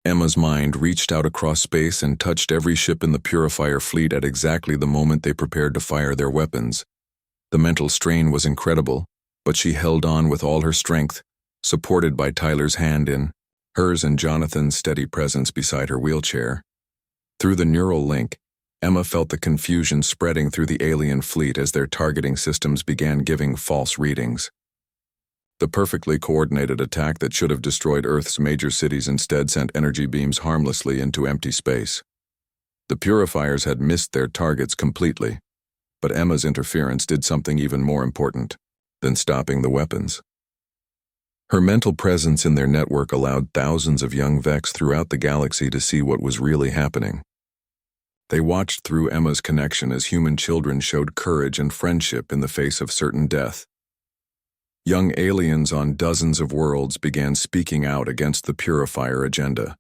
Emma's mind reached out across space and touched every ship in the Purifier fleet at exactly the moment they prepared to fire their weapons. The mental strain was incredible, but she held on with all her strength, supported by Tyler's hand in hers and Jonathan's steady presence beside her wheelchair. Through the neural link, Emma felt the confusion spreading through the alien fleet as their targeting systems began giving false readings. The perfectly coordinated attack that should have destroyed Earth's major cities instead sent energy beams harmlessly into empty space. The Purifiers had missed their targets completely, but Emma's interference did something even more important than stopping the weapons. Her mental presence in their network allowed thousands of young Vex throughout the galaxy to see what was really happening. They watched through Emma's connection as human children showed courage and friendship in the face of certain death. Young aliens on dozens of worlds began speaking out against the Purifier agenda.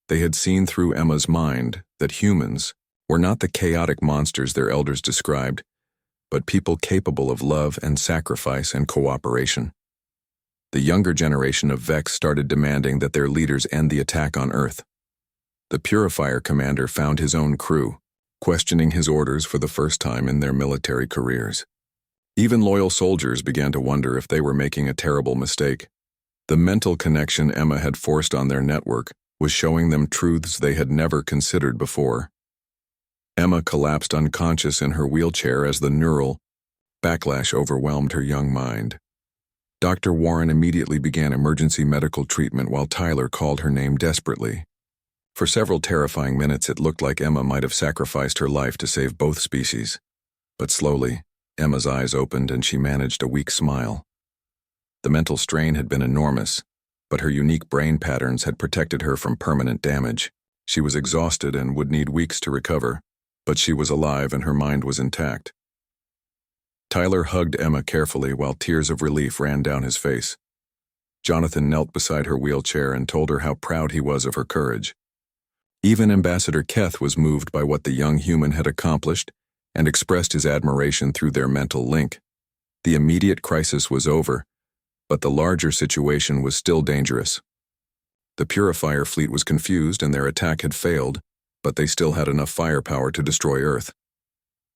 They had seen through Emma's mind that humans were not the chaotic monsters their elders described, but people capable of love and sacrifice and cooperation. The younger generation of Vex started demanding that their leaders end the attack on Earth. The Purifier commander found his own crew, questioning his orders for the first time in their military careers. Even loyal soldiers began to wonder if they were making a terrible mistake. The mental connection Emma had forced on their network was showing them truths they had never considered before. Emma collapsed unconscious in her wheelchair as the neural backlash overwhelmed her young mind. Dr. Warren immediately began emergency medical treatment while Tyler called her name desperately. For several terrifying minutes it looked like Emma might have sacrificed her life to save both species. But slowly, Emma's eyes opened and she managed a weak smile. The mental strain had been enormous, but her unique brain patterns had protected her from permanent damage. She was exhausted and would need weeks to recover, but she was alive and her mind was intact. Tyler hugged Emma carefully while tears of relief ran down his face. Jonathan knelt beside her wheelchair and told her how proud he was of her courage. Even Ambassador Keth was moved by what the young human had accomplished and expressed his admiration through their mental link. The immediate crisis was over, but the larger situation was still dangerous. The Purifier fleet was confused and their attack had failed, but they still had enough firepower to destroy Earth.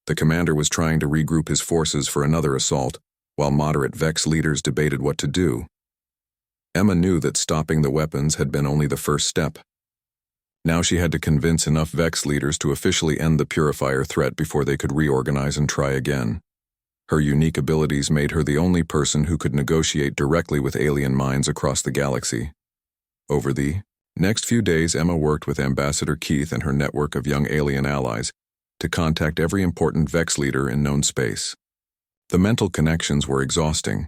The commander was trying to regroup his forces for another assault, while moderate Vex leaders debated what to do. Emma knew that stopping the weapons had been only the first step. Now she had to convince enough Vex leaders to officially end the Purifier threat before they could reorganize and try again. Her unique abilities made her the only person who could negotiate directly with alien minds across the galaxy. Over the next few days, Emma worked with Ambassador Keith and her network of young alien allies to contact every important Vex leader in known space. The mental connections were exhausting,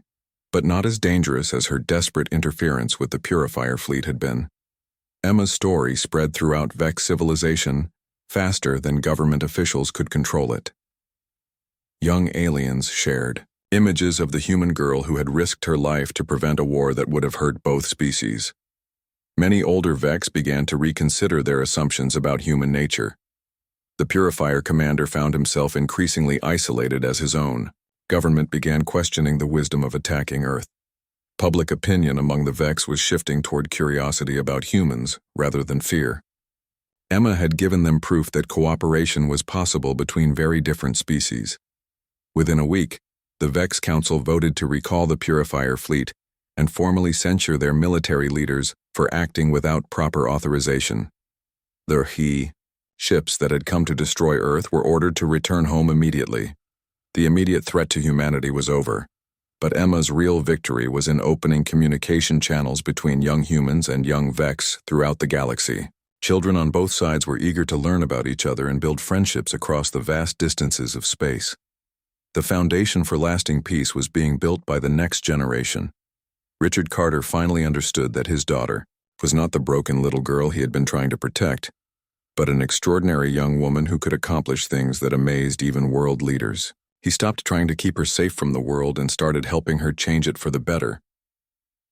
but not as dangerous as her desperate interference with the Purifier fleet had been. Emma's story spread throughout Vex civilization faster than government officials could control it. Young aliens shared images of the human girl who had risked her life to prevent a war that would have hurt both species. Many older Vex began to reconsider their assumptions about human nature. The Purifier commander found himself increasingly isolated as his own. Government began questioning the wisdom of attacking Earth. Public opinion among the Vex was shifting toward curiosity about humans rather than fear. Emma had given them proof that cooperation was possible between very different species. Within a week, the Vex Council voted to recall the Purifier fleet and formally censure their military leaders for acting without proper authorization. The ships that had come to destroy Earth were ordered to return home immediately. The immediate threat to humanity was over, but Emma's real victory was in opening communication channels between young humans and young Vex throughout the galaxy. Children on both sides were eager to learn about each other and build friendships across the vast distances of space. The foundation for lasting peace was being built by the next generation. Richard Carter finally understood that his daughter was not the broken little girl he had been trying to protect, but an extraordinary young woman who could accomplish things that amazed even world leaders. He stopped trying to keep her safe from the world and started helping her change it for the better.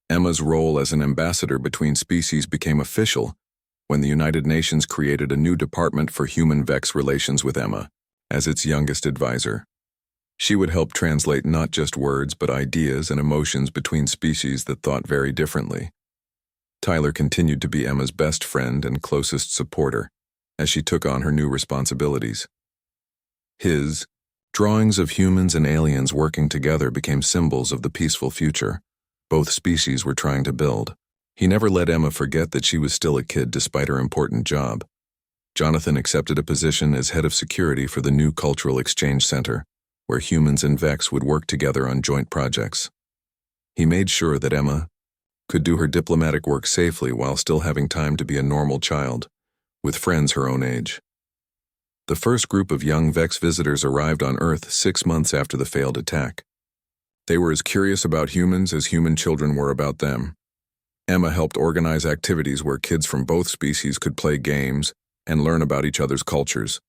Emma's role as an ambassador between species became official when the United Nations created a new department for human-Vex relations with Emma as its youngest advisor. She would help translate not just words but ideas and emotions between species that thought very differently. Tyler continued to be Emma's best friend and closest supporter as she took on her new responsibilities. His drawings of humans and aliens working together became symbols of the peaceful future both species were trying to build. He never let Emma forget that she was still a kid despite her important job. Jonathan accepted a position as head of security for the new Cultural Exchange Center, where humans and Vex would work together on joint projects. He made sure that Emma could do her diplomatic work safely while still having time to be a normal child, with friends her own age. The first group of young Vex visitors arrived on Earth 6 months after the failed attack. They were as curious about humans as human children were about them. Emma helped organize activities where kids from both species could play games and learn about each other's cultures.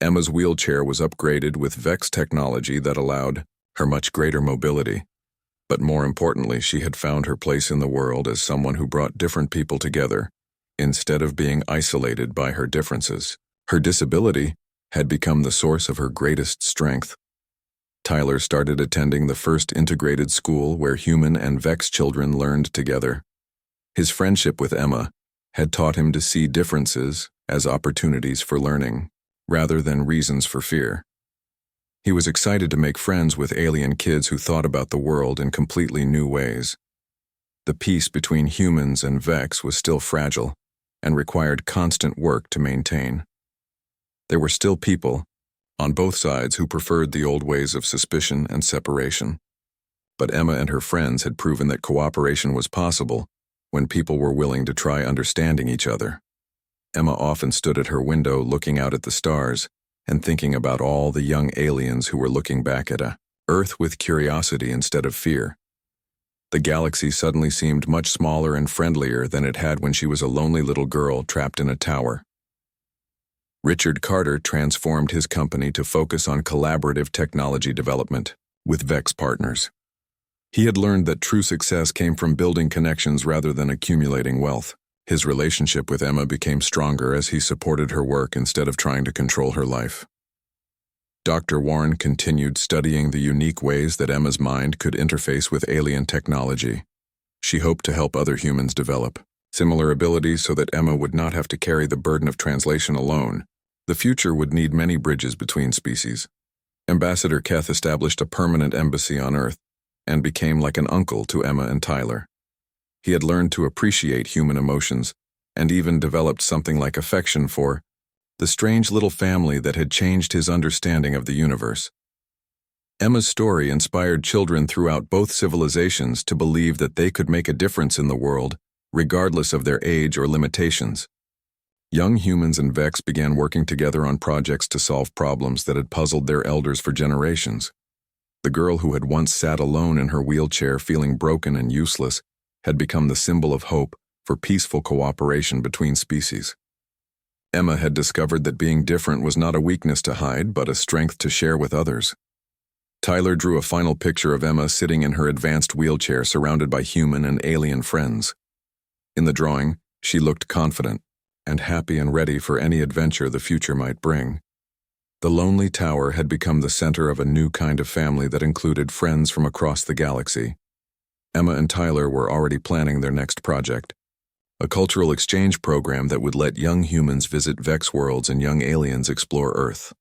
Emma's wheelchair was upgraded with Vex technology that allowed her much greater mobility. But more importantly, she had found her place in the world as someone who brought different people together, instead of being isolated by her differences. Her disability had become the source of her greatest strength. Tyler started attending the first integrated school where human and Vex children learned together. His friendship with Emma had taught him to see differences as opportunities for learning, rather than reasons for fear. He was excited to make friends with alien kids who thought about the world in completely new ways. The peace between humans and Vex was still fragile and required constant work to maintain. There were still people, on both sides, who preferred the old ways of suspicion and separation. But Emma and her friends had proven that cooperation was possible when people were willing to try understanding each other. Emma often stood at her window looking out at the stars and thinking about all the young aliens who were looking back at Earth with curiosity instead of fear. The galaxy suddenly seemed much smaller and friendlier than it had when she was a lonely little girl trapped in a tower. Richard Carter transformed his company to focus on collaborative technology development with Vex partners. He had learned that true success came from building connections rather than accumulating wealth. His relationship with Emma became stronger as he supported her work instead of trying to control her life. Dr. Warren continued studying the unique ways that Emma's mind could interface with alien technology. She hoped to help other humans develop similar abilities so that Emma would not have to carry the burden of translation alone. The future would need many bridges between species. Ambassador Keth established a permanent embassy on Earth and became like an uncle to Emma and Tyler. He had learned to appreciate human emotions and even developed something like affection for the strange little family that had changed his understanding of the universe. Emma's story inspired children throughout both civilizations to believe that they could make a difference in the world, regardless of their age or limitations. Young humans and Vex began working together on projects to solve problems that had puzzled their elders for generations. The girl who had once sat alone in her wheelchair feeling broken and useless had become the symbol of hope for peaceful cooperation between species. Emma had discovered that being different was not a weakness to hide, but a strength to share with others. Tyler drew a final picture of Emma sitting in her advanced wheelchair surrounded by human and alien friends. In the drawing, she looked confident and happy and ready for any adventure the future might bring. The lonely tower had become the center of a new kind of family that included friends from across the galaxy. Emma and Tyler were already planning their next project, a cultural exchange program that would let young humans visit Vex worlds and young aliens explore Earth.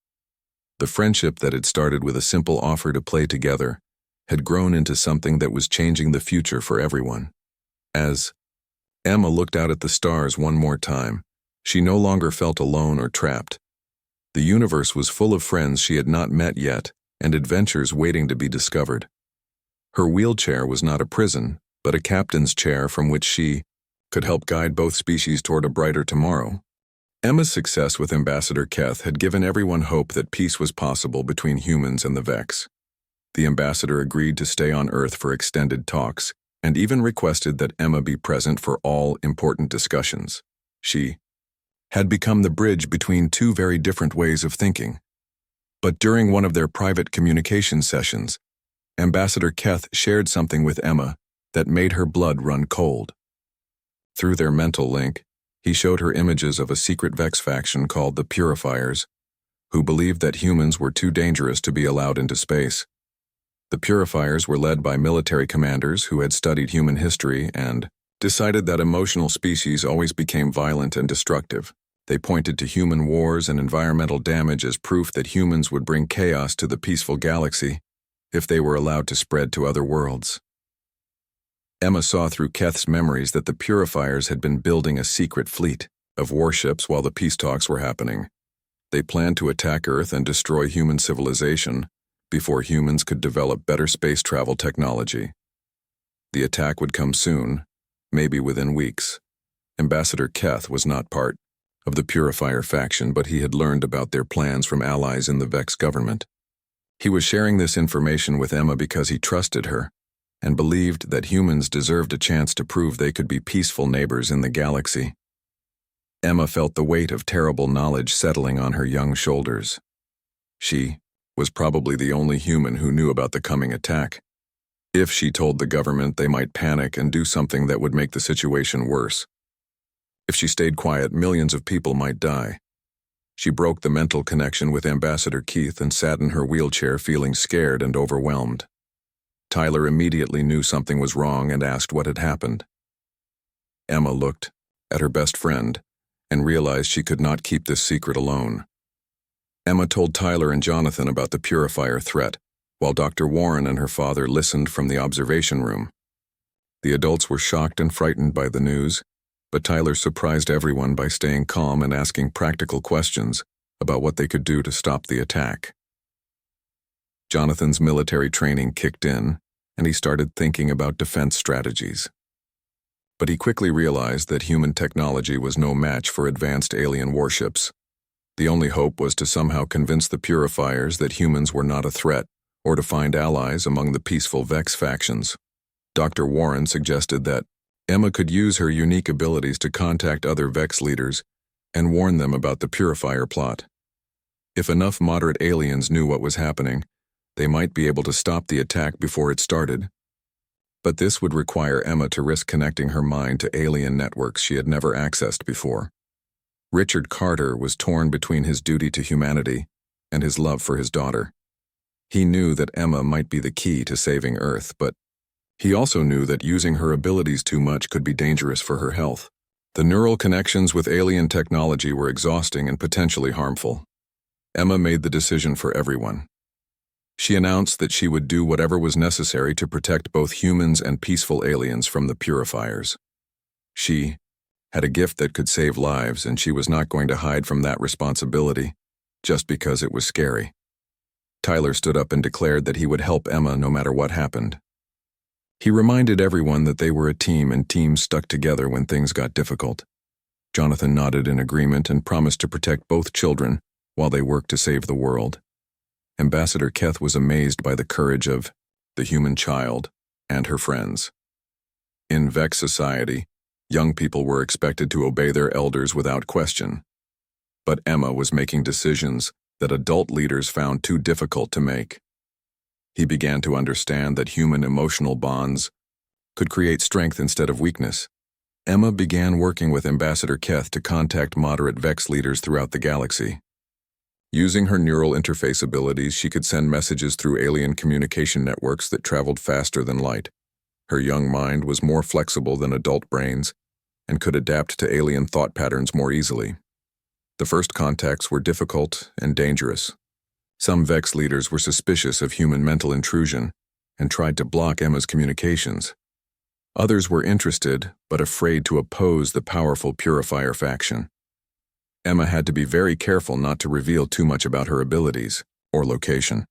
The friendship that had started with a simple offer to play together had grown into something that was changing the future for everyone. As Emma looked out at the stars one more time, she no longer felt alone or trapped. The universe was full of friends she had not met yet and adventures waiting to be discovered. Her wheelchair was not a prison, but a captain's chair from which she could help guide both species toward a brighter tomorrow. Emma's success with Ambassador Keth had given everyone hope that peace was possible between humans and the Vex. The ambassador agreed to stay on Earth for extended talks and even requested that Emma be present for all important discussions. She had become the bridge between two very different ways of thinking. But during one of their private communication sessions, Ambassador Keth shared something with Emma that made her blood run cold. Through their mental link, he showed her images of a secret Vex faction called the Purifiers, who believed that humans were too dangerous to be allowed into space. The Purifiers were led by military commanders who had studied human history and decided that emotional species always became violent and destructive. They pointed to human wars and environmental damage as proof that humans would bring chaos to the peaceful galaxy if they were allowed to spread to other worlds. Emma saw through Keth's memories that the Purifiers had been building a secret fleet of warships while the peace talks were happening. They planned to attack Earth and destroy human civilization before humans could develop better space travel technology. The attack would come soon, maybe within weeks. Ambassador Keth was not part of the Purifier faction, but he had learned about their plans from allies in the Vex government. He was sharing this information with Emma because he trusted her and believed that humans deserved a chance to prove they could be peaceful neighbors in the galaxy. Emma felt the weight of terrible knowledge settling on her young shoulders. She was probably the only human who knew about the coming attack. If she told the government, they might panic and do something that would make the situation worse. If she stayed quiet, millions of people might die. She broke the mental connection with Ambassador Keith and sat in her wheelchair feeling scared and overwhelmed. Tyler immediately knew something was wrong and asked what had happened. Emma looked at her best friend and realized she could not keep this secret alone. Emma told Tyler and Jonathan about the Purifier threat, while Dr. Warren and her father listened from the observation room. The adults were shocked and frightened by the news, but Tyler surprised everyone by staying calm and asking practical questions about what they could do to stop the attack. Jonathan's military training kicked in, and he started thinking about defense strategies. But he quickly realized that human technology was no match for advanced alien warships. The only hope was to somehow convince the Purifiers that humans were not a threat, or to find allies among the peaceful Vex factions. Dr. Warren suggested that Emma could use her unique abilities to contact other Vex leaders and warn them about the Purifier plot. If enough moderate aliens knew what was happening, they might be able to stop the attack before it started. But this would require Emma to risk connecting her mind to alien networks she had never accessed before. Richard Carter was torn between his duty to humanity and his love for his daughter. He knew that Emma might be the key to saving Earth, but he also knew that using her abilities too much could be dangerous for her health. The neural connections with alien technology were exhausting and potentially harmful. Emma made the decision for everyone. She announced that she would do whatever was necessary to protect both humans and peaceful aliens from the Purifiers. She had a gift that could save lives, and she was not going to hide from that responsibility just because it was scary. Tyler stood up and declared that he would help Emma no matter what happened. He reminded everyone that they were a team and teams stuck together when things got difficult. Jonathan nodded in agreement and promised to protect both children while they worked to save the world. Ambassador Keth was amazed by the courage of the human child and her friends. In Vex society, young people were expected to obey their elders without question. But Emma was making decisions that adult leaders found too difficult to make. He began to understand that human emotional bonds could create strength instead of weakness. Emma began working with Ambassador Keth to contact moderate Vex leaders throughout the galaxy. Using her neural interface abilities, she could send messages through alien communication networks that traveled faster than light. Her young mind was more flexible than adult brains and could adapt to alien thought patterns more easily. The first contacts were difficult and dangerous. Some Vex leaders were suspicious of human mental intrusion and tried to block Emma's communications. Others were interested but afraid to oppose the powerful Purifier faction. Emma had to be very careful not to reveal too much about her abilities or location.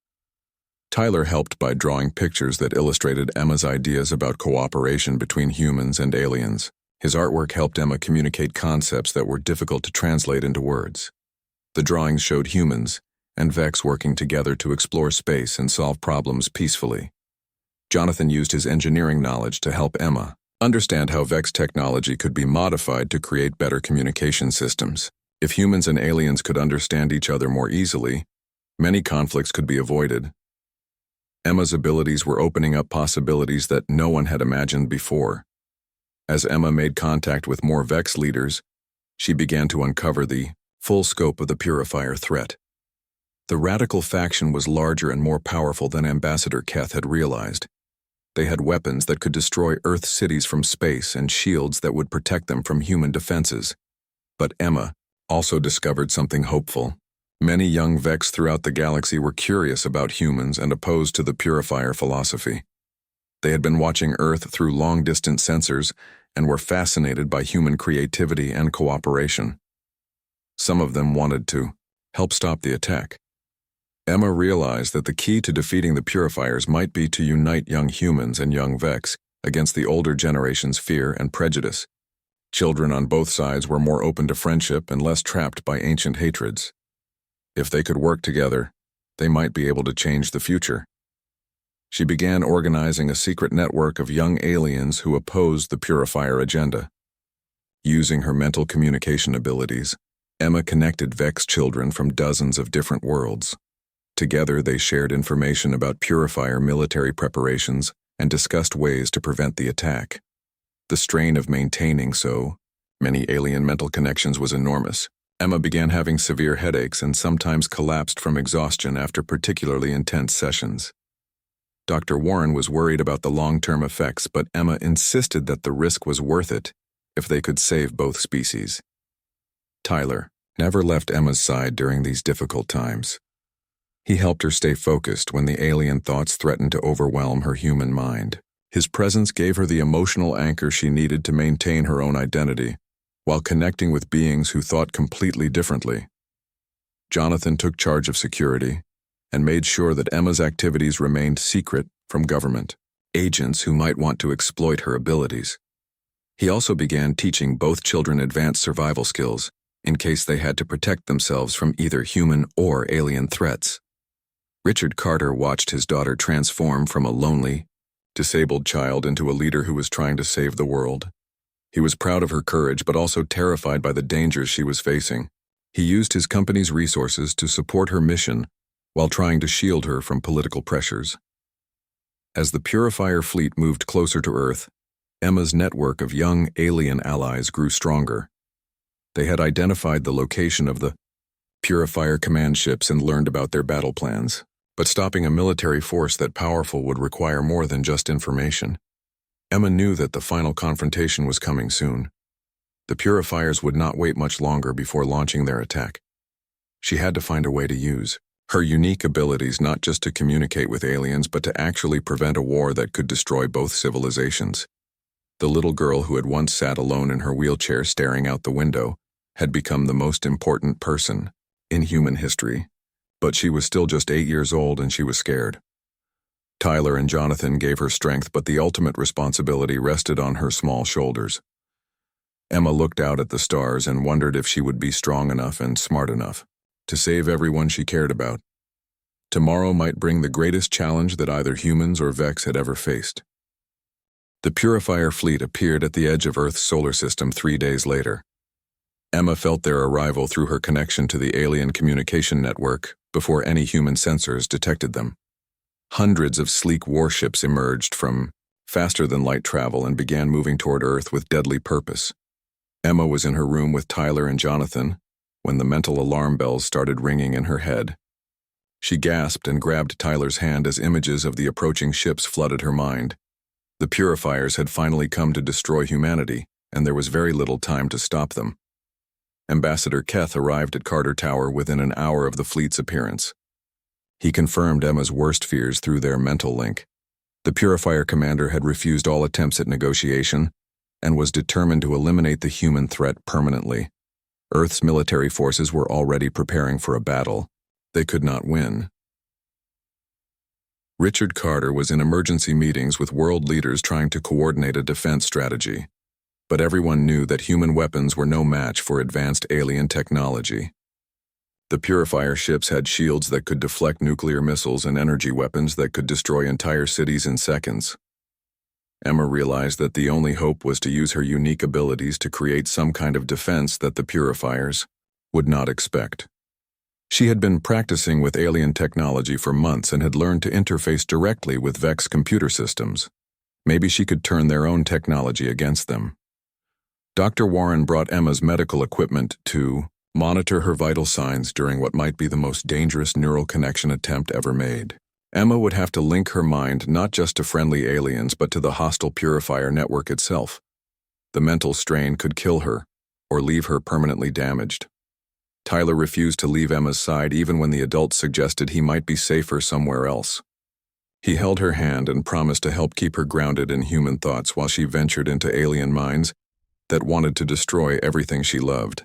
Tyler helped by drawing pictures that illustrated Emma's ideas about cooperation between humans and aliens. His artwork helped Emma communicate concepts that were difficult to translate into words. The drawings showed humans and Vex working together to explore space and solve problems peacefully. Jonathan used his engineering knowledge to help Emma understand how Vex technology could be modified to create better communication systems. If humans and aliens could understand each other more easily, many conflicts could be avoided. Emma's abilities were opening up possibilities that no one had imagined before. As Emma made contact with more Vex leaders, she began to uncover the full scope of the Purifier threat. The radical faction was larger and more powerful than Ambassador Keth had realized. They had weapons that could destroy Earth cities from space and shields that would protect them from human defenses. But Emma also discovered something hopeful. Many young Vex throughout the galaxy were curious about humans and opposed to the purifier philosophy. They had been watching Earth through long-distance sensors and were fascinated by human creativity and cooperation. Some of them wanted to help stop the attack. Emma realized that the key to defeating the purifiers might be to unite young humans and young Vex against the older generation's fear and prejudice. Children on both sides were more open to friendship and less trapped by ancient hatreds. If they could work together, they might be able to change the future. She began organizing a secret network of young aliens who opposed the purifier agenda. Using her mental communication abilities, Emma connected Vex children from dozens of different worlds. Together, they shared information about purifier military preparations and discussed ways to prevent the attack. The strain of maintaining so many alien mental connections was enormous. Emma began having severe headaches and sometimes collapsed from exhaustion after particularly intense sessions. Dr. Warren was worried about the long-term effects, but Emma insisted that the risk was worth it if they could save both species. Tyler never left Emma's side during these difficult times. He helped her stay focused when the alien thoughts threatened to overwhelm her human mind. His presence gave her the emotional anchor she needed to maintain her own identity, while connecting with beings who thought completely differently. Jonathan took charge of security and made sure that Emma's activities remained secret from government agents who might want to exploit her abilities. He also began teaching both children advanced survival skills in case they had to protect themselves from either human or alien threats. Richard Carter watched his daughter transform from a lonely, disabled child into a leader who was trying to save the world. He was proud of her courage but also terrified by the dangers she was facing. He used his company's resources to support her mission while trying to shield her from political pressures. As the Purifier fleet moved closer to Earth, Emma's network of young alien allies grew stronger. They had identified the location of the Purifier command ships and learned about their battle plans. But stopping a military force that powerful would require more than just information. Emma knew that the final confrontation was coming soon. The Purifiers would not wait much longer before launching their attack. She had to find a way to use her unique abilities not just to communicate with aliens but to actually prevent a war that could destroy both civilizations. The little girl who had once sat alone in her wheelchair staring out the window had become the most important person in human history. But she was still just 8 years old and she was scared. Tyler and Jonathan gave her strength, but the ultimate responsibility rested on her small shoulders. Emma looked out at the stars and wondered if she would be strong enough and smart enough to save everyone she cared about. Tomorrow might bring the greatest challenge that either humans or Vex had ever faced. The Purifier fleet appeared at the edge of Earth's solar system 3 days later. Emma felt their arrival through her connection to the alien communication network before any human sensors detected them. Hundreds of sleek warships emerged from faster-than-light travel and began moving toward Earth with deadly purpose. Emma was in her room with Tyler and Jonathan when the mental alarm bells started ringing in her head. She gasped and grabbed Tyler's hand as images of the approaching ships flooded her mind. The Purifiers had finally come to destroy humanity, and there was very little time to stop them. Ambassador Keth arrived at Carter Tower within an hour of the fleet's appearance. He confirmed Emma's worst fears through their mental link. The Purifier commander had refused all attempts at negotiation and was determined to eliminate the human threat permanently. Earth's military forces were already preparing for a battle. They could not win. Richard Carter was in emergency meetings with world leaders trying to coordinate a defense strategy. But everyone knew that human weapons were no match for advanced alien technology. The Purifier ships had shields that could deflect nuclear missiles and energy weapons that could destroy entire cities in seconds. Emma realized that the only hope was to use her unique abilities to create some kind of defense that the Purifiers would not expect. She had been practicing with alien technology for months and had learned to interface directly with Vex computer systems. Maybe she could turn their own technology against them. Dr. Warren brought Emma's medical equipment to monitor her vital signs during what might be the most dangerous neural connection attempt ever made. Emma would have to link her mind not just to friendly aliens but to the hostile purifier network itself. The mental strain could kill her or leave her permanently damaged. Tyler refused to leave Emma's side even when the adults suggested he might be safer somewhere else. He held her hand and promised to help keep her grounded in human thoughts while she ventured into alien minds that wanted to destroy everything she loved.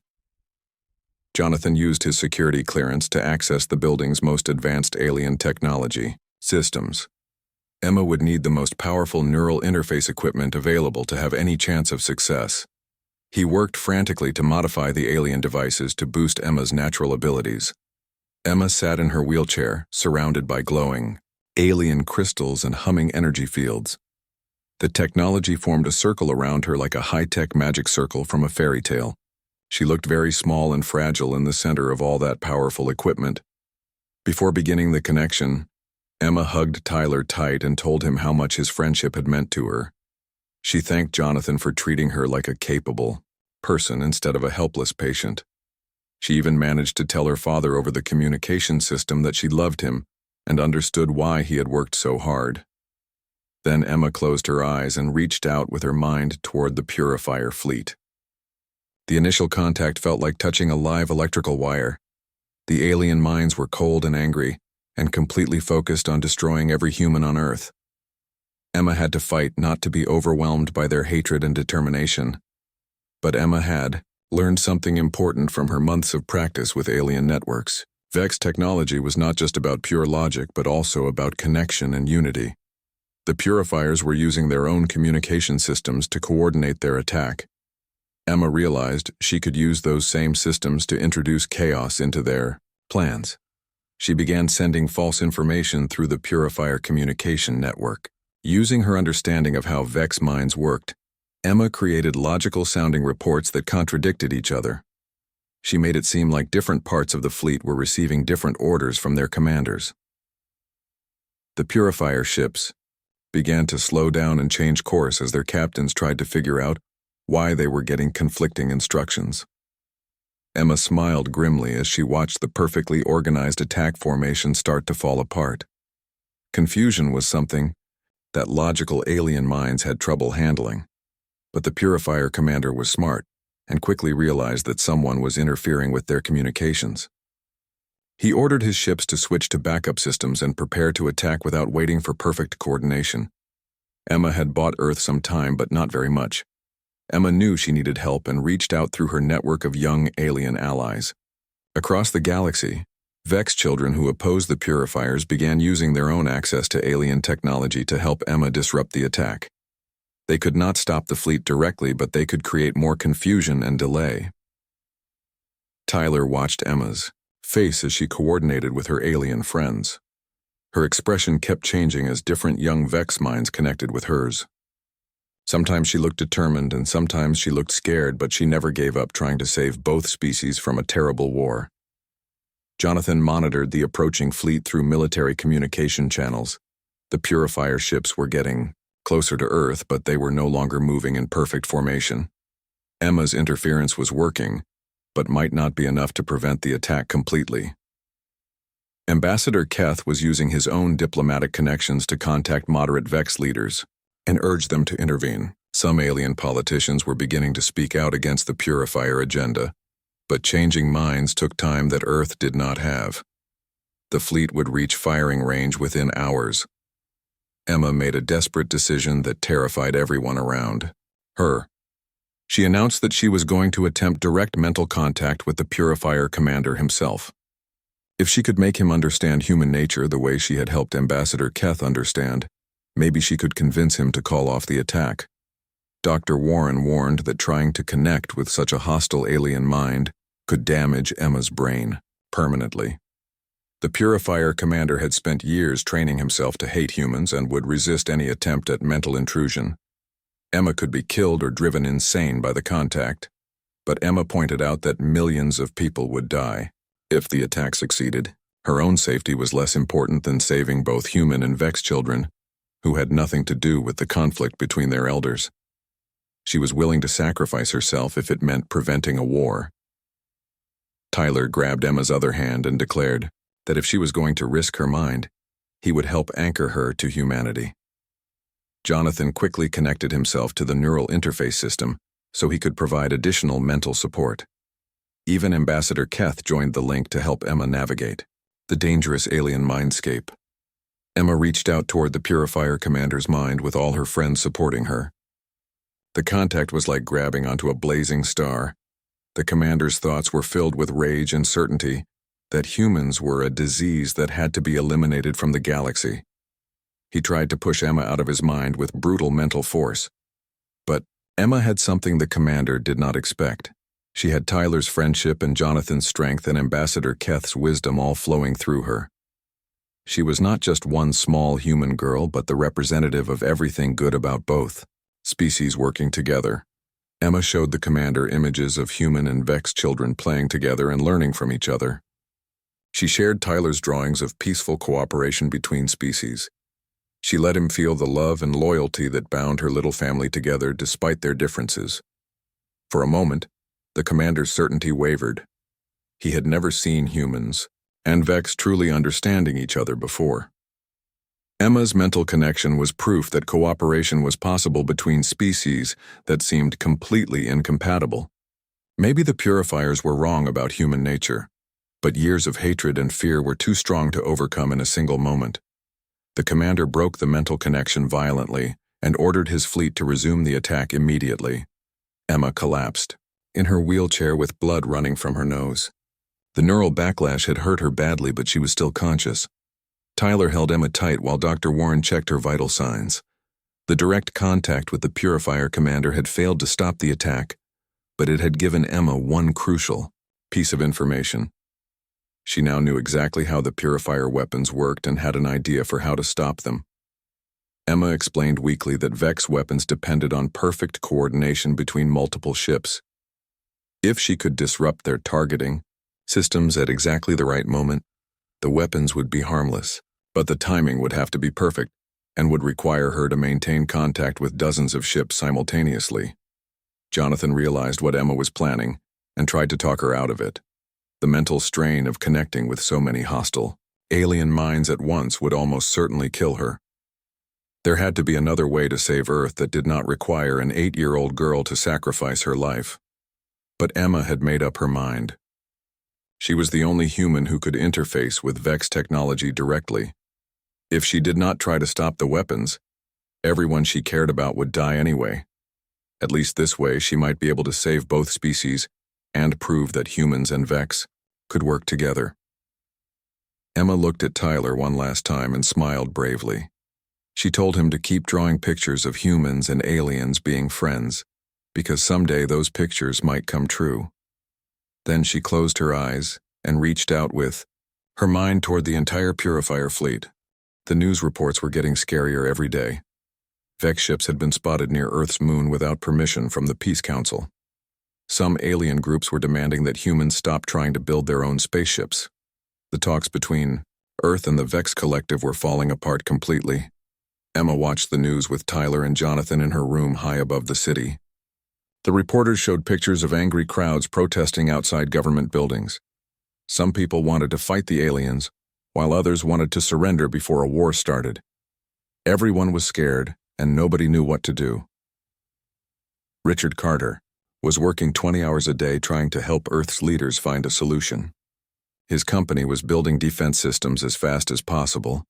Jonathan used his security clearance to access the building's most advanced alien technology systems. Emma would need the most powerful neural interface equipment available to have any chance of success. He worked frantically to modify the alien devices to boost Emma's natural abilities. Emma sat in her wheelchair, surrounded by glowing alien crystals and humming energy fields. The technology formed a circle around her like a high-tech magic circle from a fairy tale. She looked very small and fragile in the center of all that powerful equipment. Before beginning the connection, Emma hugged Tyler tight and told him how much his friendship had meant to her. She thanked Jonathan for treating her like a capable person instead of a helpless patient. She even managed to tell her father over the communication system that she loved him and understood why he had worked so hard. Then Emma closed her eyes and reached out with her mind toward the purifier fleet. The initial contact felt like touching a live electrical wire. The alien minds were cold and angry, and completely focused on destroying every human on Earth. Emma had to fight not to be overwhelmed by their hatred and determination. But Emma had learned something important from her months of practice with alien networks. Vex technology was not just about pure logic, but also about connection and unity. The purifiers were using their own communication systems to coordinate their attack. Emma realized she could use those same systems to introduce chaos into their plans. She began sending false information through the purifier communication network. Using her understanding of how Vex minds worked, Emma created logical-sounding reports that contradicted each other. She made it seem like different parts of the fleet were receiving different orders from their commanders. The purifier ships began to slow down and change course as their captains tried to figure out why they were getting conflicting instructions. Emma smiled grimly as she watched the perfectly organized attack formation start to fall apart. Confusion was something that logical alien minds had trouble handling, but the purifier commander was smart and quickly realized that someone was interfering with their communications. He ordered his ships to switch to backup systems and prepare to attack without waiting for perfect coordination. Emma had bought Earth some time, but not very much. Emma knew she needed help and reached out through her network of young alien allies. Across the galaxy, Vex children who opposed the purifiers began using their own access to alien technology to help Emma disrupt the attack. They could not stop the fleet directly, but they could create more confusion and delay. Tyler watched Emma's face as she coordinated with her alien friends. Her expression kept changing as different young Vex minds connected with hers. Sometimes she looked determined and sometimes she looked scared, but she never gave up trying to save both species from a terrible war. Jonathan monitored the approaching fleet through military communication channels. The purifier ships were getting closer to Earth, but they were no longer moving in perfect formation. Emma's interference was working, but might not be enough to prevent the attack completely. Ambassador Keth was using his own diplomatic connections to contact moderate Vex leaders and urge them to intervene. Some alien politicians were beginning to speak out against the purifier agenda, but changing minds took time that Earth did not have. The fleet would reach firing range within hours. Emma made a desperate decision that terrified everyone around her. She announced that she was going to attempt direct mental contact with the purifier commander himself. If she could make him understand human nature the way she had helped Ambassador Keth understand, maybe she could convince him to call off the attack. Dr. Warren warned that trying to connect with such a hostile alien mind could damage Emma's brain permanently. The purifier commander had spent years training himself to hate humans and would resist any attempt at mental intrusion. Emma could be killed or driven insane by the contact, but Emma pointed out that millions of people would die if the attack succeeded. Her own safety was less important than saving both human and Vex children, who had nothing to do with the conflict between their elders. She was willing to sacrifice herself if it meant preventing a war. Tyler grabbed Emma's other hand and declared that if she was going to risk her mind, He would help anchor her to humanity. Jonathan quickly connected himself to the neural interface system so he could provide additional mental support. Even Ambassador Keth joined the link to help Emma navigate the dangerous alien mindscape. Emma reached out toward the Purifier commander's mind with all her friends supporting her. The contact was like grabbing onto a blazing star. The commander's thoughts were filled with rage and certainty that humans were a disease that had to be eliminated from the galaxy. He tried to push Emma out of his mind with brutal mental force. But Emma had something the commander did not expect. She had Tyler's friendship and Jonathan's strength and Ambassador Keth's wisdom all flowing through her. She was not just one small human girl, but the representative of everything good about both species working together. Emma showed the commander images of human and Vex children playing together and learning from each other. She shared Tyler's drawings of peaceful cooperation between species. She let him feel the love and loyalty that bound her little family together despite their differences. For a moment, the commander's certainty wavered. He had never seen humans and Vex truly understanding each other before. Emma's mental connection was proof that cooperation was possible between species that seemed completely incompatible. Maybe the Purifiers were wrong about human nature, but years of hatred and fear were too strong to overcome in a single moment. The commander broke the mental connection violently and ordered his fleet to resume the attack immediately. Emma collapsed, in her wheelchair with blood running from her nose. The neural backlash had hurt her badly, but she was still conscious. Tyler held Emma tight while Dr. Warren checked her vital signs. The direct contact with the Purifier commander had failed to stop the attack, but it had given Emma one crucial piece of information. She now knew exactly how the Purifier weapons worked and had an idea for how to stop them. Emma explained weakly that Vex weapons depended on perfect coordination between multiple ships. If she could disrupt their targeting systems at exactly the right moment, the weapons would be harmless, but the timing would have to be perfect and would require her to maintain contact with dozens of ships simultaneously. Jonathan realized what Emma was planning and tried to talk her out of it. The mental strain of connecting with so many hostile, alien minds at once would almost certainly kill her. There had to be another way to save Earth that did not require an 8-year-old girl to sacrifice her life. But Emma had made up her mind. She was the only human who could interface with Vex technology directly. If she did not try to stop the weapons, everyone she cared about would die anyway. At least this way she might be able to save both species and prove that humans and Vex could work together. Emma looked at Tyler one last time and smiled bravely. She told him to keep drawing pictures of humans and aliens being friends, because someday those pictures might come true. Then she closed her eyes and reached out with her mind toward the entire Purifier fleet. The news reports were getting scarier every day. Vex ships had been spotted near Earth's moon without permission from the Peace Council. Some alien groups were demanding that humans stop trying to build their own spaceships. The talks between Earth and the Vex Collective were falling apart completely. Emma watched the news with Tyler and Jonathan in her room high above the city. The reporters showed pictures of angry crowds protesting outside government buildings. Some people wanted to fight the aliens, while others wanted to surrender before a war started. Everyone was scared, and nobody knew what to do. Richard Carter was working 20 hours a day trying to help Earth's leaders find a solution. His company was building defense systems as fast as possible,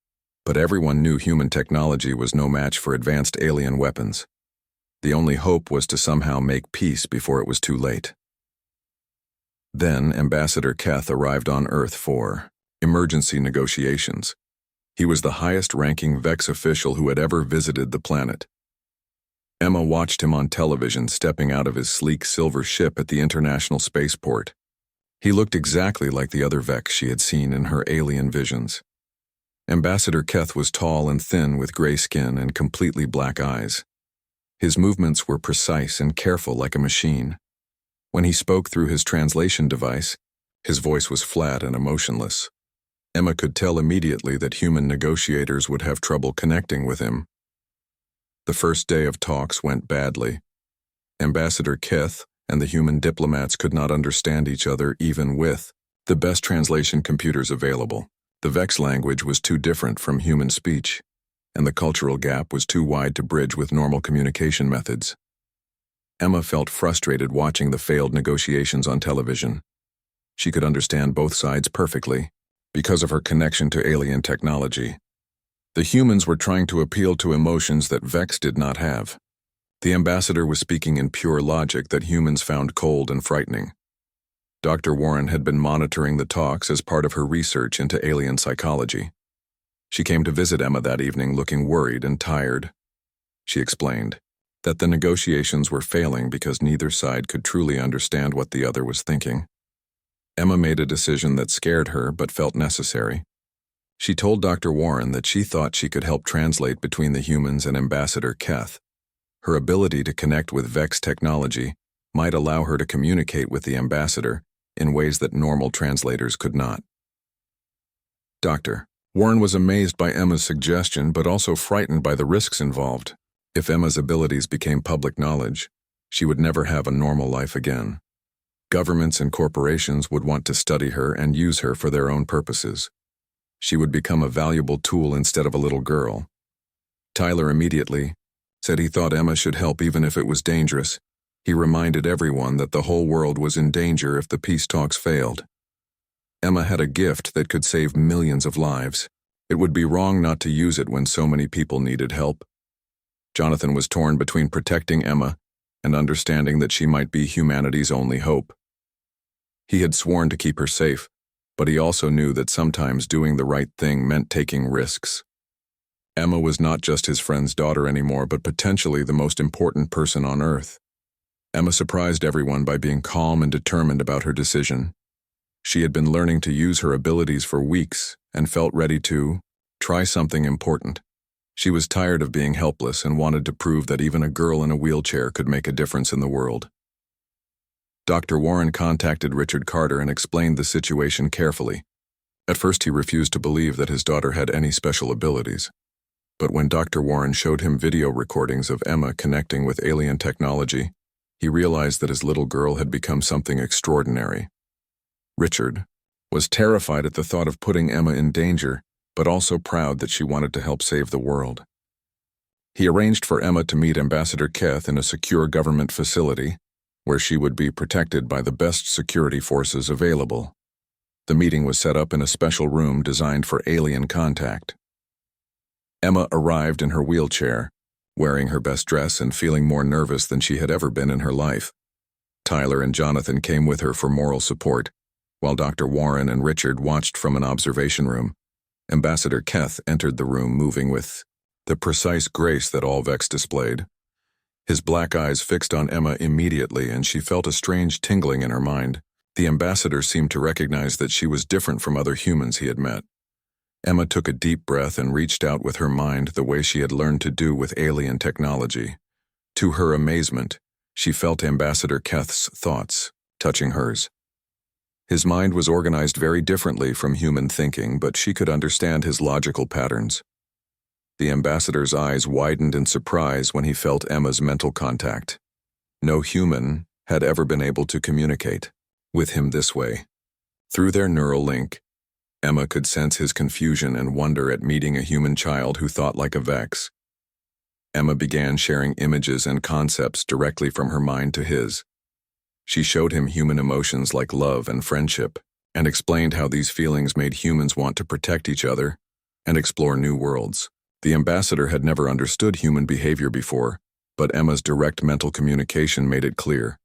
but everyone knew human technology was no match for advanced alien weapons. The only hope was to somehow make peace before it was too late. Then Ambassador Keth arrived on Earth for emergency negotiations. He was the highest-ranking Vex official who had ever visited the planet. Emma watched him on television stepping out of his sleek silver ship at the International Spaceport. He looked exactly like the other Vex she had seen in her alien visions. Ambassador Keth was tall and thin with gray skin and completely black eyes. His movements were precise and careful like a machine. When he spoke through his translation device, his voice was flat and emotionless. Emma could tell immediately that human negotiators would have trouble connecting with him. The first day of talks went badly. Ambassador Keth and the human diplomats could not understand each other even with the best translation computers available. The Vex language was too different from human speech, and the cultural gap was too wide to bridge with normal communication methods. Emma felt frustrated watching the failed negotiations on television. She could understand both sides perfectly, because of her connection to alien technology. The humans were trying to appeal to emotions that Vex did not have. The ambassador was speaking in pure logic that humans found cold and frightening. Dr. Warren had been monitoring the talks as part of her research into alien psychology. She came to visit Emma that evening looking worried and tired. She explained that the negotiations were failing because neither side could truly understand what the other was thinking. Emma made a decision that scared her but felt necessary. She told Dr. Warren that she thought she could help translate between the humans and Ambassador Keth. Her ability to connect with Vex technology might allow her to communicate with the ambassador in ways that normal translators could not. Dr. Warren was amazed by Emma's suggestion but also frightened by the risks involved. If Emma's abilities became public knowledge, she would never have a normal life again. Governments and corporations would want to study her and use her for their own purposes. She would become a valuable tool instead of a little girl. Tyler immediately said he thought Emma should help even if it was dangerous. He reminded everyone that the whole world was in danger if the peace talks failed. Emma had a gift that could save millions of lives. It would be wrong not to use it when so many people needed help. Jonathan was torn between protecting Emma and understanding that she might be humanity's only hope. He had sworn to keep her safe, but he also knew that sometimes doing the right thing meant taking risks. Emma was not just his friend's daughter anymore, but potentially the most important person on Earth. Emma surprised everyone by being calm and determined about her decision. She had been learning to use her abilities for weeks and felt ready to try something important. She was tired of being helpless and wanted to prove that even a girl in a wheelchair could make a difference in the world. Dr. Warren contacted Richard Carter and explained the situation carefully. At first he refused to believe that his daughter had any special abilities. But when Dr. Warren showed him video recordings of Emma connecting with alien technology, he realized that his little girl had become something extraordinary. Richard was terrified at the thought of putting Emma in danger, but also proud that she wanted to help save the world. He arranged for Emma to meet Ambassador Keth in a secure government facility, where she would be protected by the best security forces available. The meeting was set up in a special room designed for alien contact. Emma arrived in her wheelchair, wearing her best dress and feeling more nervous than she had ever been in her life. Tyler and Jonathan came with her for moral support, while Dr. Warren and Richard watched from an observation room. Ambassador Keth entered the room moving with the precise grace that all Vex displayed. His black eyes fixed on Emma immediately, and she felt a strange tingling in her mind. The ambassador seemed to recognize that she was different from other humans he had met. Emma took a deep breath and reached out with her mind the way she had learned to do with alien technology. To her amazement, she felt Ambassador Keth's thoughts touching hers. His mind was organized very differently from human thinking, but she could understand his logical patterns. The ambassador's eyes widened in surprise when he felt Emma's mental contact. No human had ever been able to communicate with him this way. Through their neural link, Emma could sense his confusion and wonder at meeting a human child who thought like a Vex. Emma began sharing images and concepts directly from her mind to his. She showed him human emotions like love and friendship, and explained how these feelings made humans want to protect each other and explore new worlds. The ambassador had never understood human behavior before, but Emma's direct mental communication made it clear.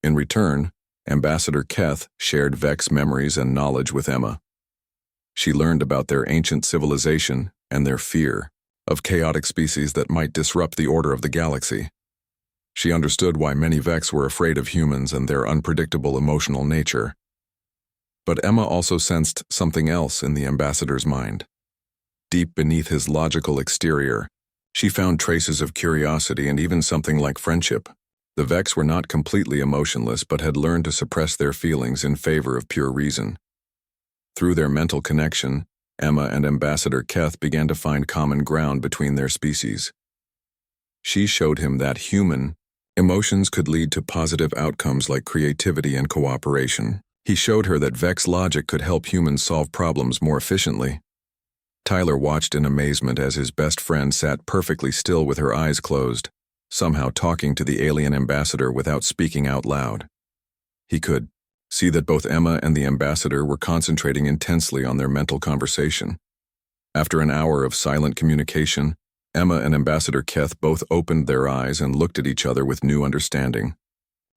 In return, Ambassador Keth shared Vex memories and knowledge with Emma. She learned about their ancient civilization and their fear of chaotic species that might disrupt the order of the galaxy. She understood why many Vex were afraid of humans and their unpredictable emotional nature. But Emma also sensed something else in the ambassador's mind. Deep beneath his logical exterior, she found traces of curiosity and even something like friendship. The Vex were not completely emotionless but had learned to suppress their feelings in favor of pure reason. Through their mental connection, Emma and Ambassador Keth began to find common ground between their species. She showed him that human emotions could lead to positive outcomes like creativity and cooperation. He showed her that Vex logic could help humans solve problems more efficiently. Tyler watched in amazement as his best friend sat perfectly still with her eyes closed, somehow talking to the alien ambassador without speaking out loud. He could see that both Emma and the ambassador were concentrating intensely on their mental conversation. After an hour of silent communication, Emma and Ambassador Keth both opened their eyes and looked at each other with new understanding.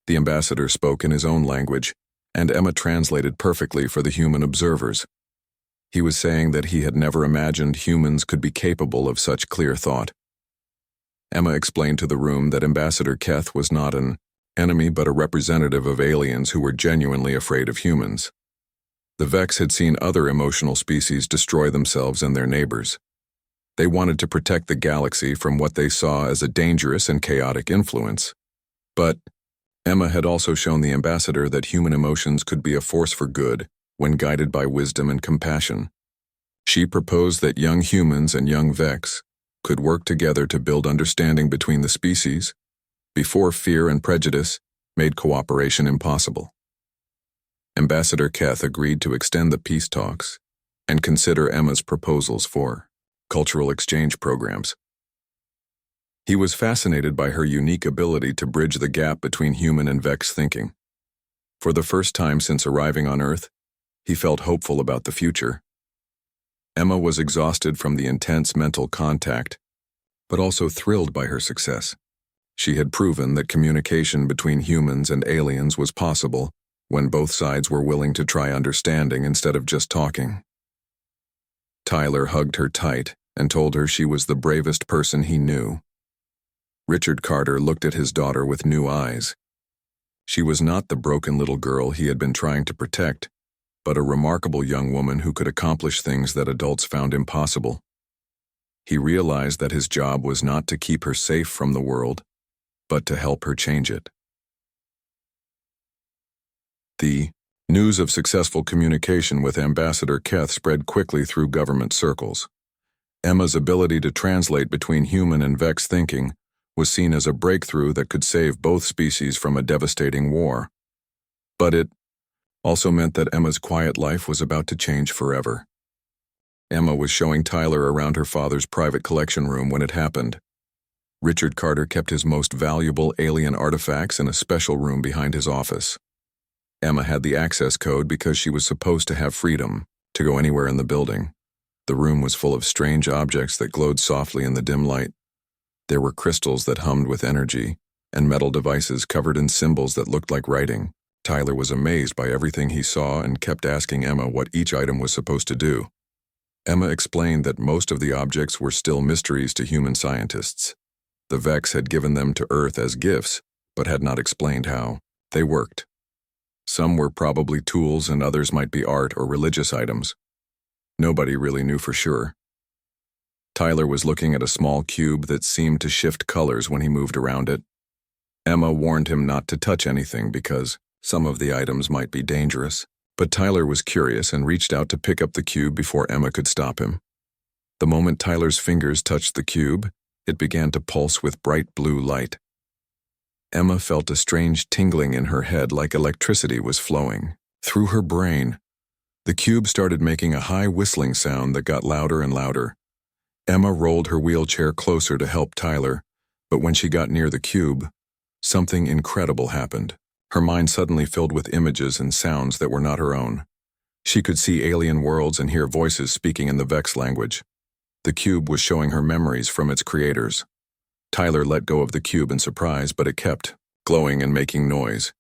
The ambassador spoke in his own language, and Emma translated perfectly for the human observers. He was saying that he had never imagined humans could be capable of such clear thought. Emma explained to the room that Ambassador Keth was not an enemy but a representative of aliens who were genuinely afraid of humans. The Vex had seen other emotional species destroy themselves and their neighbors. They wanted to protect the galaxy from what they saw as a dangerous and chaotic influence. But Emma had also shown the ambassador that human emotions could be a force for good when guided by wisdom and compassion. She proposed that young humans and young Vex could work together to build understanding between the species before fear and prejudice made cooperation impossible. Ambassador Keth agreed to extend the peace talks and consider Emma's proposals for cultural exchange programs. He was fascinated by her unique ability to bridge the gap between human and Vex thinking. For the first time since arriving on Earth, he felt hopeful about the future. Emma was exhausted from the intense mental contact, but also thrilled by her success. She had proven that communication between humans and aliens was possible when both sides were willing to try understanding instead of just talking. Tyler hugged her tight and told her she was the bravest person he knew. Richard Carter looked at his daughter with new eyes. She was not the broken little girl he had been trying to protect, but a remarkable young woman who could accomplish things that adults found impossible. He realized that his job was not to keep her safe from the world, but to help her change it. The news of successful communication with Ambassador Keth spread quickly through government circles. Emma's ability to translate between human and Vex thinking was seen as a breakthrough that could save both species from a devastating war. But it also meant that Emma's quiet life was about to change forever. Emma was showing Tyler around her father's private collection room when it happened. Richard Carter kept his most valuable alien artifacts in a special room behind his office. Emma had the access code because she was supposed to have freedom to go anywhere in the building. The room was full of strange objects that glowed softly in the dim light. There were crystals that hummed with energy, and metal devices covered in symbols that looked like writing. Tyler was amazed by everything he saw and kept asking Emma what each item was supposed to do. Emma explained that most of the objects were still mysteries to human scientists. The Vex had given them to Earth as gifts, but had not explained how they worked. Some were probably tools and others might be art or religious items. Nobody really knew for sure. Tyler was looking at a small cube that seemed to shift colors when he moved around it. Emma warned him not to touch anything because some of the items might be dangerous, but Tyler was curious and reached out to pick up the cube before Emma could stop him. The moment Tyler's fingers touched the cube, it began to pulse with bright blue light. Emma felt a strange tingling in her head like electricity was flowing through her brain. The cube started making a high whistling sound that got louder and louder. Emma rolled her wheelchair closer to help Tyler, but when she got near the cube, something incredible happened. Her mind suddenly filled with images and sounds that were not her own. She could see alien worlds and hear voices speaking in the Vex language. The cube was showing her memories from its creators. Tyler let go of the cube in surprise, but it kept glowing and making noise.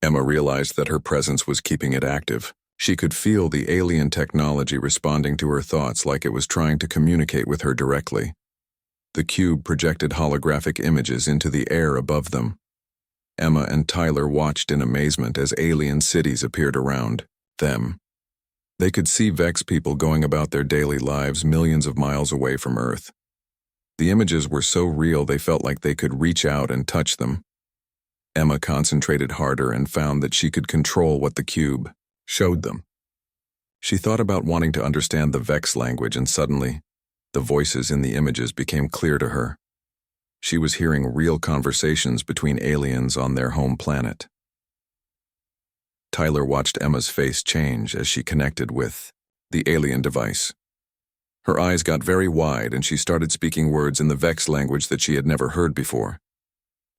Emma realized that her presence was keeping it active. She could feel the alien technology responding to her thoughts like it was trying to communicate with her directly. The cube projected holographic images into the air above them. Emma and Tyler watched in amazement as alien cities appeared around them. They could see Vex people going about their daily lives millions of miles away from Earth. The images were so real they felt like they could reach out and touch them. Emma concentrated harder and found that she could control what the cube showed them. She thought about wanting to understand the Vex language, and suddenly, the voices in the images became clear to her. She was hearing real conversations between aliens on their home planet. Tyler watched Emma's face change as she connected with the alien device. Her eyes got very wide and she started speaking words in the Vex language that she had never heard before.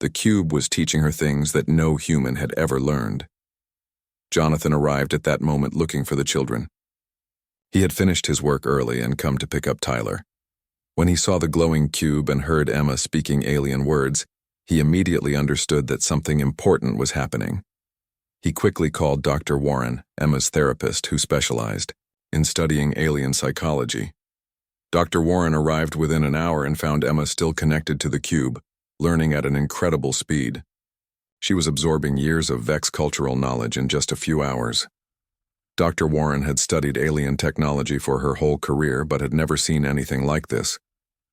The cube was teaching her things that no human had ever learned. Jonathan arrived at that moment looking for the children. He had finished his work early and come to pick up Tyler. When he saw the glowing cube and heard Emma speaking alien words, he immediately understood that something important was happening. He quickly called Dr. Warren, Emma's therapist who specialized in studying alien psychology. Dr. Warren arrived within an hour and found Emma still connected to the cube, learning at an incredible speed. She was absorbing years of Vex cultural knowledge in just a few hours. Dr. Warren had studied alien technology for her whole career but had never seen anything like this.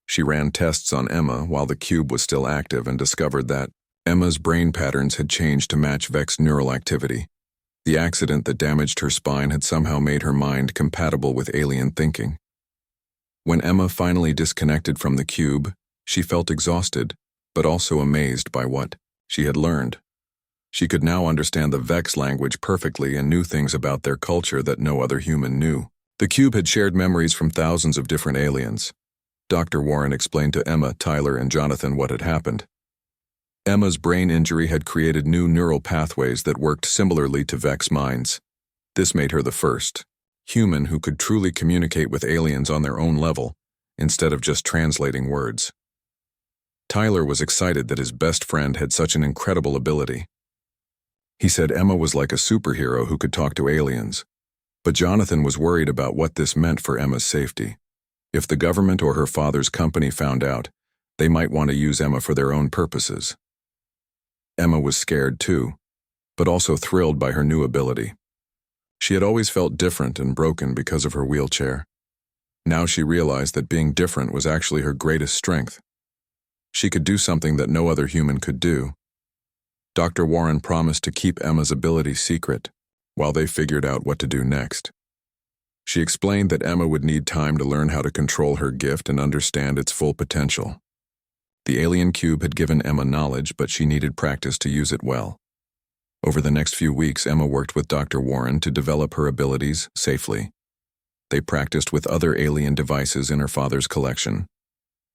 She ran tests on Emma while the cube was still active and discovered that Emma's brain patterns had changed to match Vex neural activity. The accident that damaged her spine had somehow made her mind compatible with alien thinking. When Emma finally disconnected from the cube, she felt exhausted, but also amazed by what she had learned. She could now understand the Vex language perfectly and knew things about their culture that no other human knew. The cube had shared memories from thousands of different aliens. Dr. Warren explained to Emma, Tyler, and Jonathan what had happened. Emma's brain injury had created new neural pathways that worked similarly to Vex minds. This made her the first human who could truly communicate with aliens on their own level, instead of just translating words. Tyler was excited that his best friend had such an incredible ability. He said Emma was like a superhero who could talk to aliens. But Jonathan was worried about what this meant for Emma's safety. If the government or her father's company found out, they might want to use Emma for their own purposes. Emma was scared too, but also thrilled by her new ability. She had always felt different and broken because of her wheelchair. Now she realized that being different was actually her greatest strength. She could do something that no other human could do. Dr. Warren promised to keep Emma's ability secret while they figured out what to do next. She explained that Emma would need time to learn how to control her gift and understand its full potential. The alien cube had given Emma knowledge, but she needed practice to use it well. Over the next few weeks, Emma worked with Dr. Warren to develop her abilities safely. They practiced with other alien devices in her father's collection.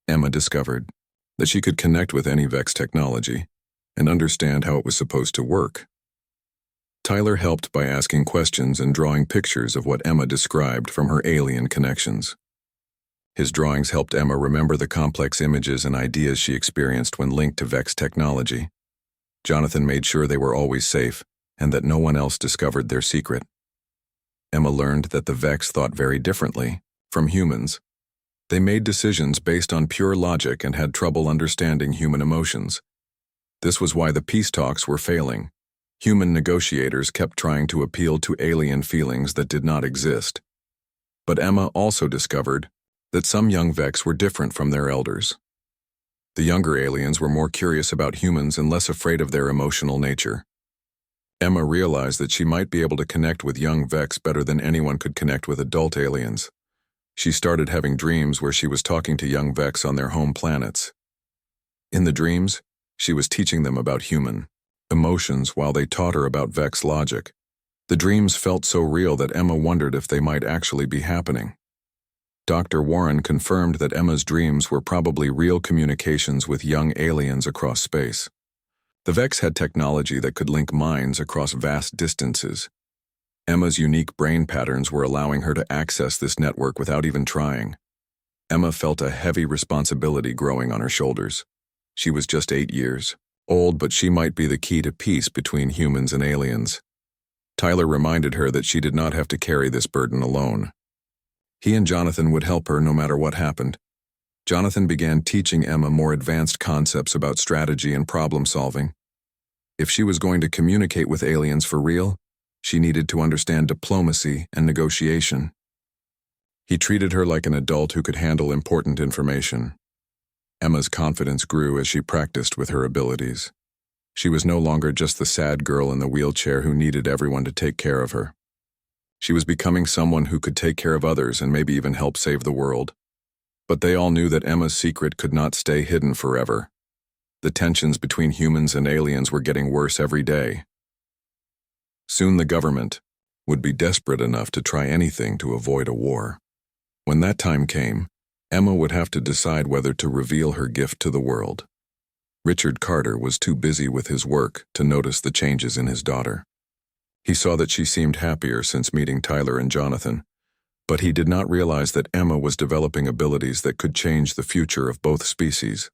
Emma discovered that she could connect with any Vex technology and understand how it was supposed to work. Tyler helped by asking questions and drawing pictures of what Emma described from her alien connections. His drawings helped Emma remember the complex images and ideas she experienced when linked to Vex technology. Jonathan made sure they were always safe and that no one else discovered their secret. Emma learned that the Vex thought very differently from humans. They made decisions based on pure logic and had trouble understanding human emotions. This was why the peace talks were failing. Human negotiators kept trying to appeal to alien feelings that did not exist. But Emma also discovered that some young Vex were different from their elders. The younger aliens were more curious about humans and less afraid of their emotional nature. Emma realized that she might be able to connect with young Vex better than anyone could connect with adult aliens. She started having dreams where she was talking to young Vex on their home planets. In the dreams, she was teaching them about human emotions while they taught her about Vex logic. The dreams felt so real that Emma wondered if they might actually be happening. Dr. Warren confirmed that Emma's dreams were probably real communications with young aliens across space. The Vex had technology that could link minds across vast distances. Emma's unique brain patterns were allowing her to access this network without even trying. Emma felt a heavy responsibility growing on her shoulders. She was just 8 years old, but she might be the key to peace between humans and aliens. Tyler reminded her that she did not have to carry this burden alone. He and Jonathan would help her no matter what happened. Jonathan began teaching Emma more advanced concepts about strategy and problem solving. If she was going to communicate with aliens for real, she needed to understand diplomacy and negotiation. He treated her like an adult who could handle important information. Emma's confidence grew as she practiced with her abilities. She was no longer just the sad girl in the wheelchair who needed everyone to take care of her. She was becoming someone who could take care of others and maybe even help save the world. But they all knew that Emma's secret could not stay hidden forever. The tensions between humans and aliens were getting worse every day. Soon the government would be desperate enough to try anything to avoid a war. When that time came, Emma would have to decide whether to reveal her gift to the world. Richard Carter was too busy with his work to notice the changes in his daughter. He saw that she seemed happier since meeting Tyler and Jonathan, but he did not realize that Emma was developing abilities that could change the future of both species.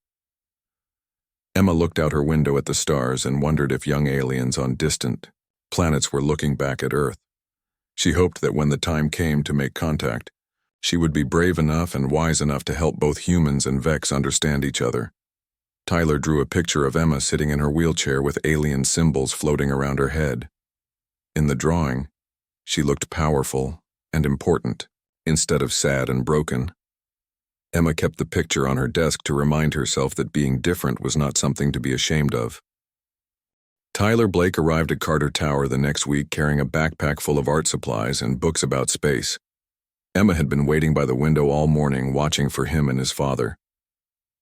Emma looked out her window at the stars and wondered if young aliens on distant planets were looking back at Earth. She hoped that when the time came to make contact, she would be brave enough and wise enough to help both humans and Vex understand each other. Tyler drew a picture of Emma sitting in her wheelchair with alien symbols floating around her head. In the drawing, she looked powerful and important, instead of sad and broken. Emma kept the picture on her desk to remind herself that being different was not something to be ashamed of. Tyler Blake arrived at Carter Tower the next week carrying a backpack full of art supplies and books about space. Emma had been waiting by the window all morning watching for him and his father.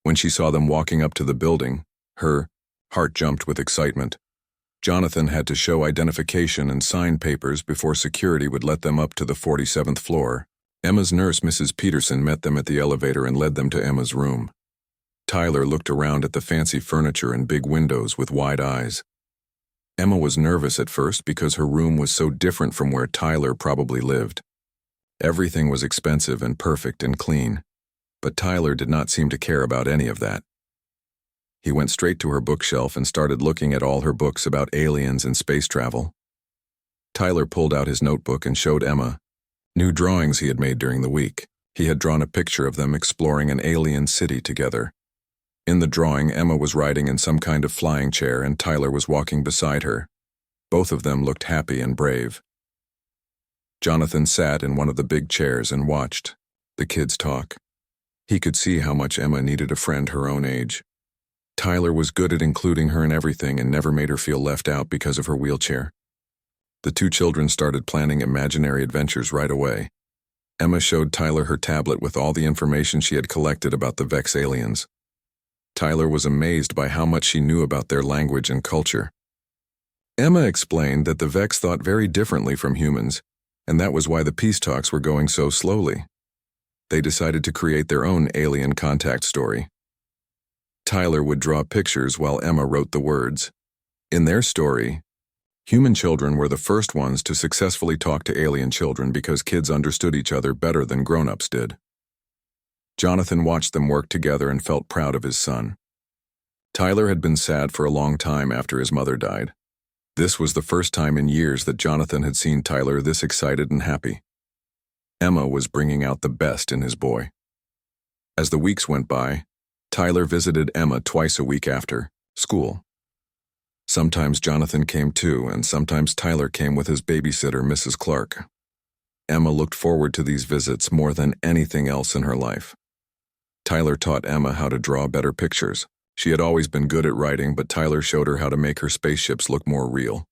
When she saw them walking up to the building, her heart jumped with excitement. Jonathan had to show identification and sign papers before security would let them up to the 47th floor. Emma's nurse, Mrs. Peterson, met them at the elevator and led them to Emma's room. Tyler looked around at the fancy furniture and big windows with wide eyes. Emma was nervous at first because her room was so different from where Tyler probably lived. Everything was expensive and perfect and clean, but Tyler did not seem to care about any of that. He went straight to her bookshelf and started looking at all her books about aliens and space travel. Tyler pulled out his notebook and showed Emma new drawings he had made during the week. He had drawn a picture of them exploring an alien city together. In the drawing, Emma was riding in some kind of flying chair and Tyler was walking beside her. Both of them looked happy and brave. Jonathan sat in one of the big chairs and watched the kids talk. He could see how much Emma needed a friend her own age. Tyler was good at including her in everything and never made her feel left out because of her wheelchair. The two children started planning imaginary adventures right away. Emma showed Tyler her tablet with all the information she had collected about the Vex aliens. Tyler was amazed by how much she knew about their language and culture. Emma explained that the Vex thought very differently from humans, and that was why the peace talks were going so slowly. They decided to create their own alien contact story. Tyler would draw pictures while Emma wrote the words. In their story, human children were the first ones to successfully talk to alien children because kids understood each other better than grown-ups did. Jonathan watched them work together and felt proud of his son. Tyler had been sad for a long time after his mother died. This was the first time in years that Jonathan had seen Tyler this excited and happy. Emma was bringing out the best in his boy. As the weeks went by, Tyler visited Emma twice a week after school. Sometimes Jonathan came too, and sometimes Tyler came with his babysitter, Mrs. Clark. Emma looked forward to these visits more than anything else in her life. Tyler taught Emma how to draw better pictures. She had always been good at writing, but Tyler showed her how to make her spaceships look more real.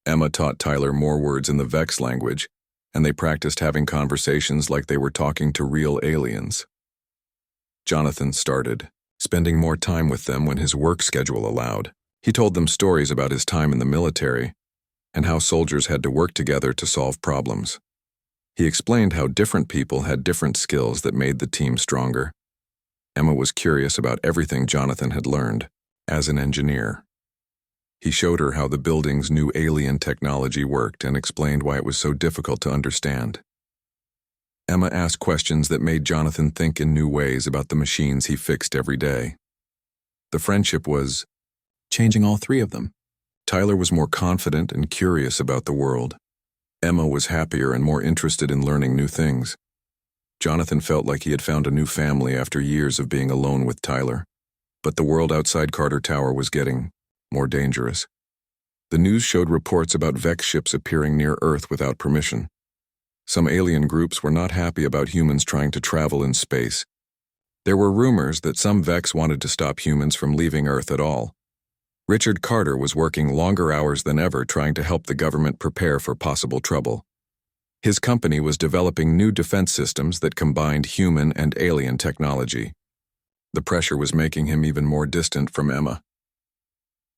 Emma taught Tyler more words in the Vex language, and they practiced having conversations like they were talking to real aliens. Jonathan started spending more time with them when his work schedule allowed. He told them stories about his time in the military and how soldiers had to work together to solve problems. He explained how different people had different skills that made the team stronger. Emma was curious about everything Jonathan had learned as an engineer. He showed her how the building's new alien technology worked and explained why it was so difficult to understand. Emma asked questions that made Jonathan think in new ways about the machines he fixed every day. The friendship was changing all three of them. Tyler was more confident and curious about the world. Emma was happier and more interested in learning new things. Jonathan felt like he had found a new family after years of being alone with Tyler. But the world outside Carter Tower was getting more dangerous. The news showed reports about Vex ships appearing near Earth without permission. Some alien groups were not happy about humans trying to travel in space. There were rumors that some Vex wanted to stop humans from leaving Earth at all. Richard Carter was working longer hours than ever trying to help the government prepare for possible trouble. His company was developing new defense systems that combined human and alien technology. The pressure was making him even more distant from Emma.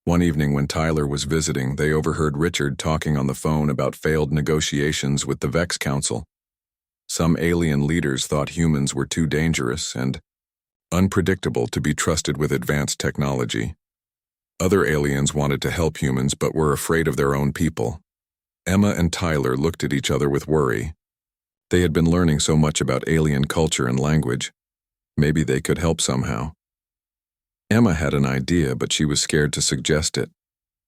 One evening when Tyler was visiting, they overheard Richard talking on the phone about failed negotiations with the Vex Council. Some alien leaders thought humans were too dangerous and unpredictable to be trusted with advanced technology. Other aliens wanted to help humans but were afraid of their own people. Emma and Tyler looked at each other with worry. They had been learning so much about alien culture and language. Maybe they could help somehow. Emma had an idea, but she was scared to suggest it.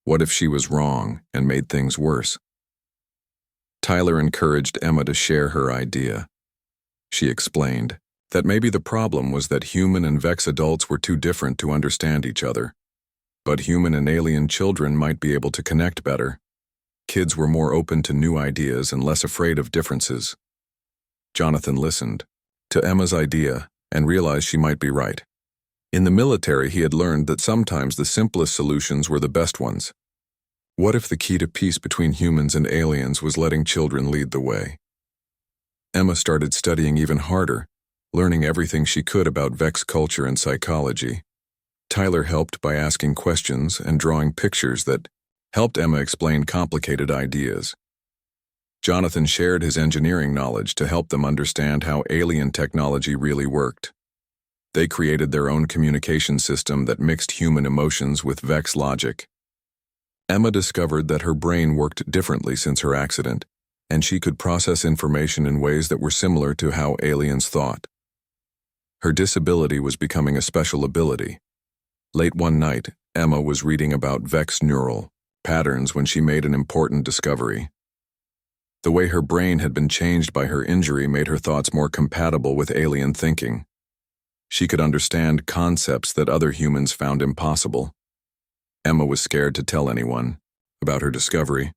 What if she was wrong and made things worse? Tyler encouraged Emma to share her idea. She explained that maybe the problem was that human and Vex adults were too different to understand each other. But human and alien children might be able to connect better. Kids were more open to new ideas and less afraid of differences. Jonathan listened to Emma's idea and realized she might be right. In the military, he had learned that sometimes the simplest solutions were the best ones. What if the key to peace between humans and aliens was letting children lead the way? Emma started studying even harder, learning everything she could about Vex culture and psychology. Tyler helped by asking questions and drawing pictures that helped Emma explain complicated ideas. Jonathan shared his engineering knowledge to help them understand how alien technology really worked. They created their own communication system that mixed human emotions with Vex logic. Emma discovered that her brain worked differently since her accident, and she could process information in ways that were similar to how aliens thought. Her disability was becoming a special ability. Late one night, Emma was reading about Vex neural patterns when she made an important discovery. The way her brain had been changed by her injury made her thoughts more compatible with alien thinking. She could understand concepts that other humans found impossible. Emma was scared to tell anyone about her discovery.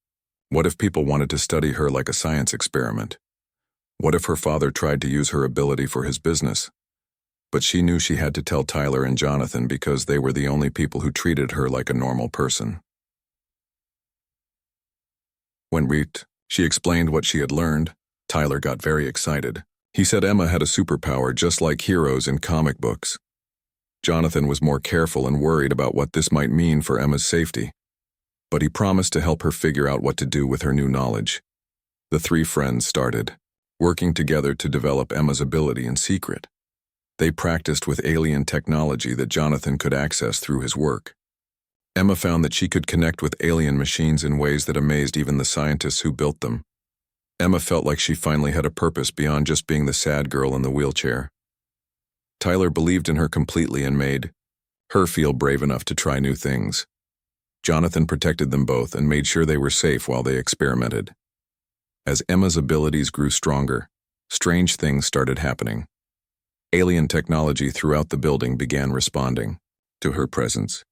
What if people wanted to study her like a science experiment? What if her father tried to use her ability for his business? But she knew she had to tell Tyler and Jonathan because they were the only people who treated her like a normal person. When she explained what she had learned, Tyler got very excited. He said Emma had a superpower just like heroes in comic books. Jonathan was more careful and worried about what this might mean for Emma's safety, but he promised to help her figure out what to do with her new knowledge. The three friends started working together to develop Emma's ability in secret. They practiced with alien technology that Jonathan could access through his work. Emma found that she could connect with alien machines in ways that amazed even the scientists who built them. Emma felt like she finally had a purpose beyond just being the sad girl in the wheelchair. Tyler believed in her completely and made her feel brave enough to try new things. Jonathan protected them both and made sure they were safe while they experimented. As Emma's abilities grew stronger, strange things started happening. Alien technology throughout the building began responding to her presence.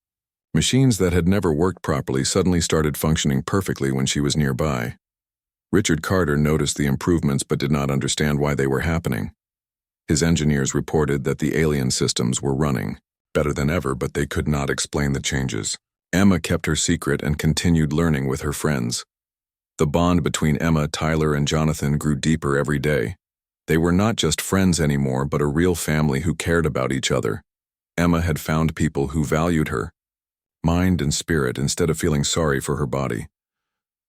Machines that had never worked properly suddenly started functioning perfectly when she was nearby. Richard Carter noticed the improvements but did not understand why they were happening. His engineers reported that the alien systems were running better than ever, but they could not explain the changes. Emma kept her secret and continued learning with her friends. The bond between Emma, Tyler, and Jonathan grew deeper every day. They were not just friends anymore, but a real family who cared about each other. Emma had found people who valued her mind and spirit instead of feeling sorry for her body.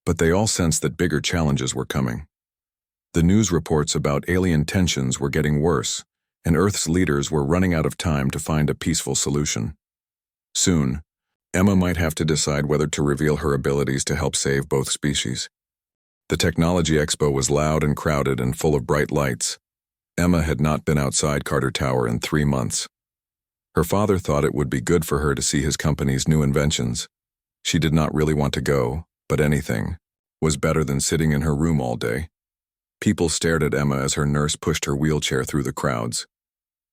But they all sensed that bigger challenges were coming. The news reports about alien tensions were getting worse, and Earth's leaders were running out of time to find a peaceful solution. Soon, Emma might have to decide whether to reveal her abilities to help save both species. The Technology Expo was loud and crowded and full of bright lights. Emma had not been outside Carter Tower in 3 months. Her father thought it would be good for her to see his company's new inventions. She did not really want to go, but anything was better than sitting in her room all day. People stared at Emma as her nurse pushed her wheelchair through the crowds.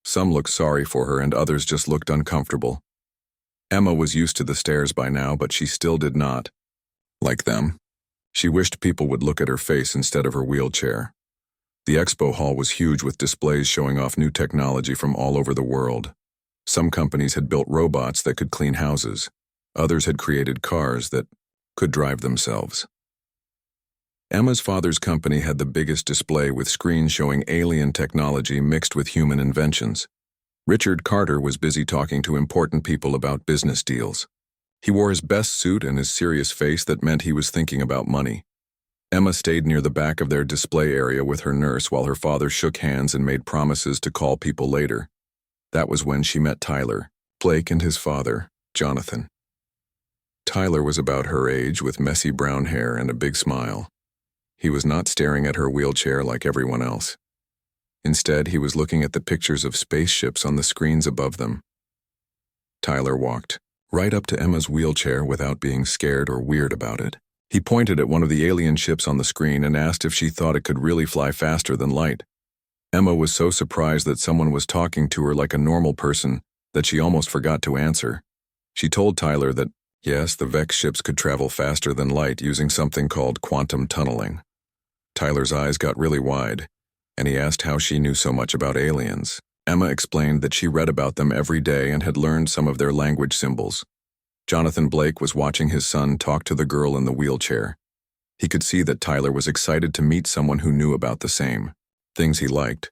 Some looked sorry for her and others just looked uncomfortable. Emma was used to the stares by now, but she still did not like them. She wished people would look at her face instead of her wheelchair. The expo hall was huge with displays showing off new technology from all over the world. Some companies had built robots that could clean houses. Others had created cars that could drive themselves. Emma's father's company had the biggest display with screens showing alien technology mixed with human inventions. Richard Carter was busy talking to important people about business deals. He wore his best suit and his serious face that meant he was thinking about money. Emma stayed near the back of their display area with her nurse while her father shook hands and made promises to call people later. That was when she met Tyler, Blake, and his father, Jonathan. Tyler was about her age with messy brown hair and a big smile. He was not staring at her wheelchair like everyone else. Instead, he was looking at the pictures of spaceships on the screens above them. Tyler walked right up to Emma's wheelchair without being scared or weird about it. He pointed at one of the alien ships on the screen and asked if she thought it could really fly faster than light. Emma was so surprised that someone was talking to her like a normal person that she almost forgot to answer. She told Tyler that, yes, the Vex ships could travel faster than light using something called quantum tunneling. Tyler's eyes got really wide, and he asked how she knew so much about aliens. Emma explained that she read about them every day and had learned some of their language symbols. Jonathan Blake was watching his son talk to the girl in the wheelchair. He could see that Tyler was excited to meet someone who knew about the same things he liked.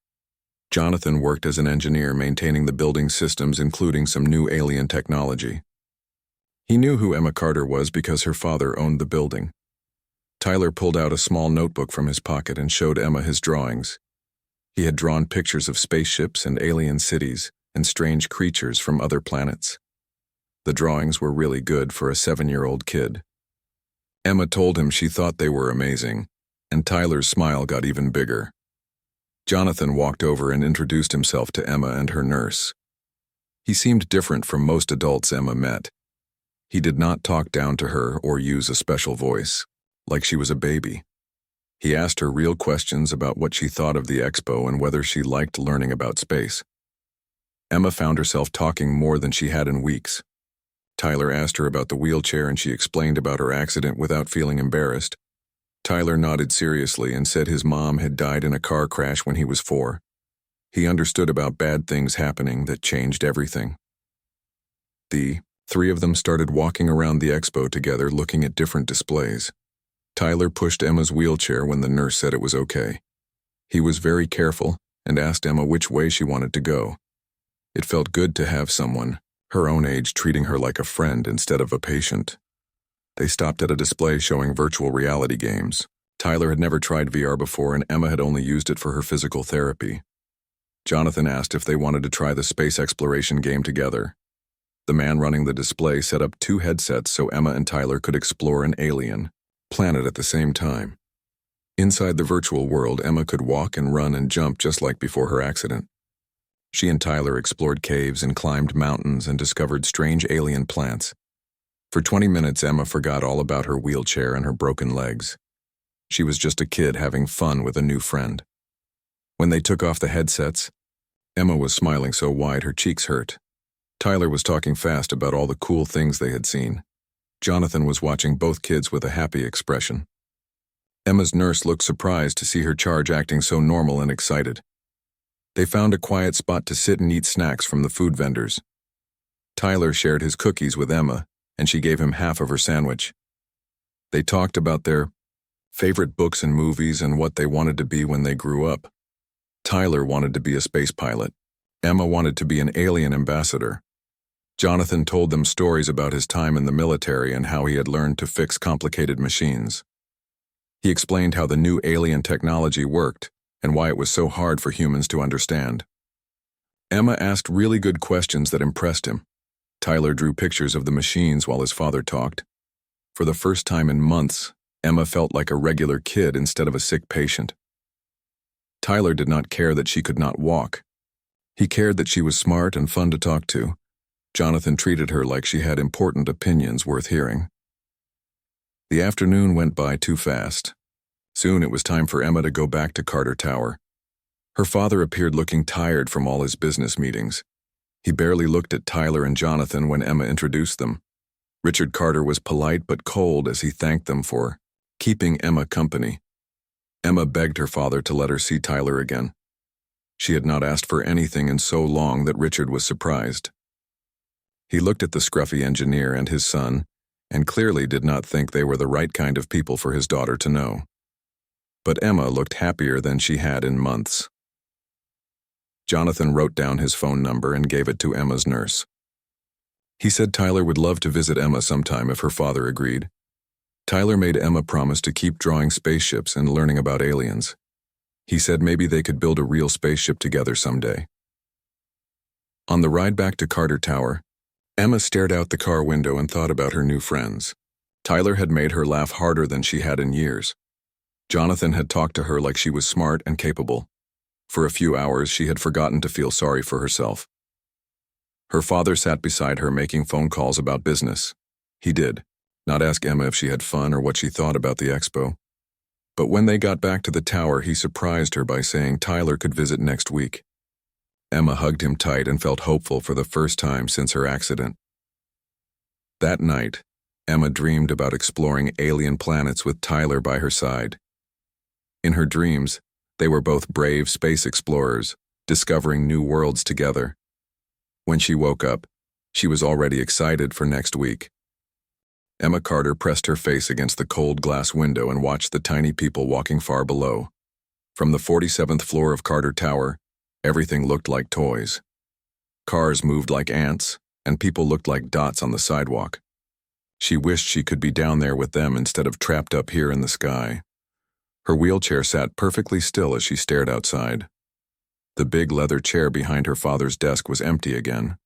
Jonathan worked as an engineer maintaining the building systems, including some new alien technology. He knew who Emma Carter was because her father owned the building. Tyler pulled out a small notebook from his pocket and showed Emma his drawings. He had drawn pictures of spaceships and alien cities and strange creatures from other planets. The drawings were really good for a 7-year-old kid. Emma told him she thought they were amazing, and Tyler's smile got even bigger. Jonathan walked over and introduced himself to Emma and her nurse. He seemed different from most adults Emma met. He did not talk down to her or use a special voice, like she was a baby. He asked her real questions about what she thought of the expo and whether she liked learning about space. Emma found herself talking more than she had in weeks. Tyler asked her about the wheelchair and she explained about her accident without feeling embarrassed. Tyler nodded seriously and said his mom had died in a car crash when he was 4. He understood about bad things happening that changed everything. The 3 of them started walking around the expo together looking at different displays. Tyler pushed Emma's wheelchair when the nurse said it was okay. He was very careful and asked Emma which way she wanted to go. It felt good to have someone her own age treating her like a friend instead of a patient. They stopped at a display showing virtual reality games. Tyler had never tried VR before and Emma had only used it for her physical therapy. Jonathan asked if they wanted to try the space exploration game together. The man running the display set up 2 headsets so Emma and Tyler could explore an alien planet at the same time. Inside the virtual world, Emma could walk and run and jump just like before her accident. She and Tyler explored caves and climbed mountains and discovered strange alien plants. For 20 minutes, Emma forgot all about her wheelchair and her broken legs. She was just a kid having fun with a new friend. When they took off the headsets, Emma was smiling so wide her cheeks hurt. Tyler was talking fast about all the cool things they had seen. Jonathan was watching both kids with a happy expression. Emma's nurse looked surprised to see her charge acting so normal and excited. They found a quiet spot to sit and eat snacks from the food vendors. Tyler shared his cookies with Emma, and she gave him half of her sandwich. They talked about their favorite books and movies and what they wanted to be when they grew up. Tyler wanted to be a space pilot. Emma wanted to be an alien ambassador. Jonathan told them stories about his time in the military and how he had learned to fix complicated machines. He explained how the new alien technology worked and why it was so hard for humans to understand. Emma asked really good questions that impressed him. Tyler drew pictures of the machines while his father talked. For the first time in months, Emma felt like a regular kid instead of a sick patient. Tyler did not care that she could not walk. He cared that she was smart and fun to talk to. Jonathan treated her like she had important opinions worth hearing. The afternoon went by too fast. Soon it was time for Emma to go back to Carter Tower. Her father appeared looking tired from all his business meetings. He barely looked at Tyler and Jonathan when Emma introduced them. Richard Carter was polite but cold as he thanked them for keeping Emma company. Emma begged her father to let her see Tyler again. She had not asked for anything in so long that Richard was surprised. He looked at the scruffy engineer and his son, and clearly did not think they were the right kind of people for his daughter to know. But Emma looked happier than she had in months. Jonathan wrote down his phone number and gave it to Emma's nurse. He said Tyler would love to visit Emma sometime if her father agreed. Tyler made Emma promise to keep drawing spaceships and learning about aliens. He said maybe they could build a real spaceship together someday. On the ride back to Carter Tower, Emma stared out the car window and thought about her new friends. Tyler had made her laugh harder than she had in years. Jonathan had talked to her like she was smart and capable. For a few hours, she had forgotten to feel sorry for herself. Her father sat beside her making phone calls about business. He did not ask Emma if she had fun or what she thought about the expo. But when they got back to the tower, he surprised her by saying Tyler could visit next week. Emma hugged him tight and felt hopeful for the first time since her accident. That night, Emma dreamed about exploring alien planets with Tyler by her side. In her dreams, they were both brave space explorers, discovering new worlds together. When she woke up, she was already excited for next week. Emma Carter pressed her face against the cold glass window and watched the tiny people walking far below. From the 47th floor of Carter Tower, everything looked like toys. Cars moved like ants, and people looked like dots on the sidewalk. She wished she could be down there with them instead of trapped up here in the sky. Her wheelchair sat perfectly still as she stared outside. The big leather chair behind her father's desk was empty again.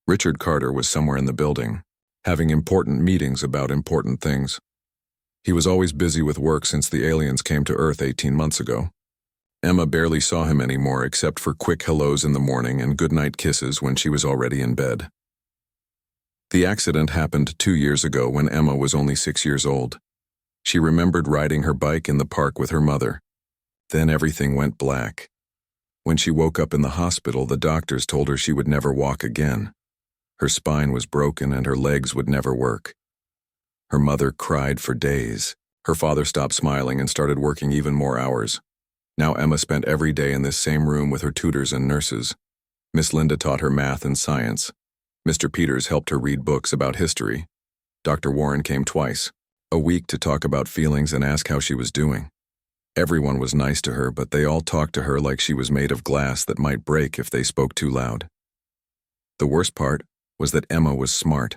Richard Carter was somewhere in the building, having important meetings about important things. He was always busy with work since the aliens came to Earth 18 months ago. Emma barely saw him anymore except for quick hellos in the morning and goodnight kisses when she was already in bed. The accident happened 2 years ago when Emma was only 6 years old. She remembered riding her bike in the park with her mother. Then everything went black. When she woke up in the hospital, the doctors told her she would never walk again. Her spine was broken and her legs would never work. Her mother cried for days. Her father stopped smiling and started working even more hours. Now Emma spent every day in this same room with her tutors and nurses. Miss Linda taught her math and science. Mr. Peters helped her read books about history. Dr. Warren came twice a week to talk about feelings and ask how she was doing. Everyone was nice to her, but they all talked to her like she was made of glass that might break if they spoke too loud. The worst part was that Emma was smart.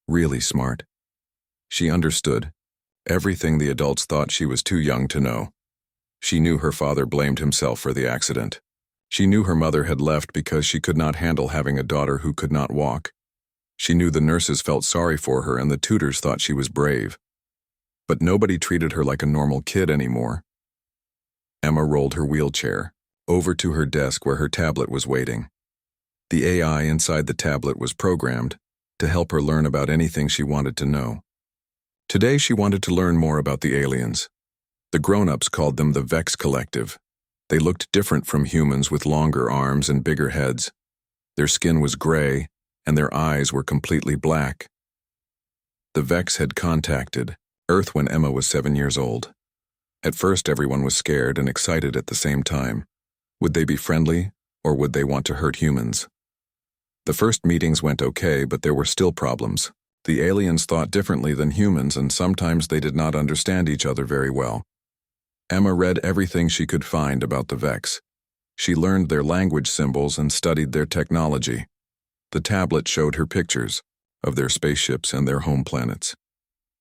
Really smart. She understood everything the adults thought she was too young to know. She knew her father blamed himself for the accident. She knew her mother had left because she could not handle having a daughter who could not walk. She knew the nurses felt sorry for her and the tutors thought she was brave. But nobody treated her like a normal kid anymore. Emma rolled her wheelchair over to her desk where her tablet was waiting. The AI inside the tablet was programmed to help her learn about anything she wanted to know. Today she wanted to learn more about the aliens. The grown-ups called them the Vex Collective. They looked different from humans with longer arms and bigger heads. Their skin was gray, and their eyes were completely black. The Vex had contacted Earth when Emma was 7 years old. At first, everyone was scared and excited at the same time. Would they be friendly, or would they want to hurt humans? The first meetings went okay, but there were still problems. The aliens thought differently than humans, and sometimes they did not understand each other very well. Emma read everything she could find about the Vex. She learned their language symbols and studied their technology. The tablet showed her pictures of their spaceships and their home planets.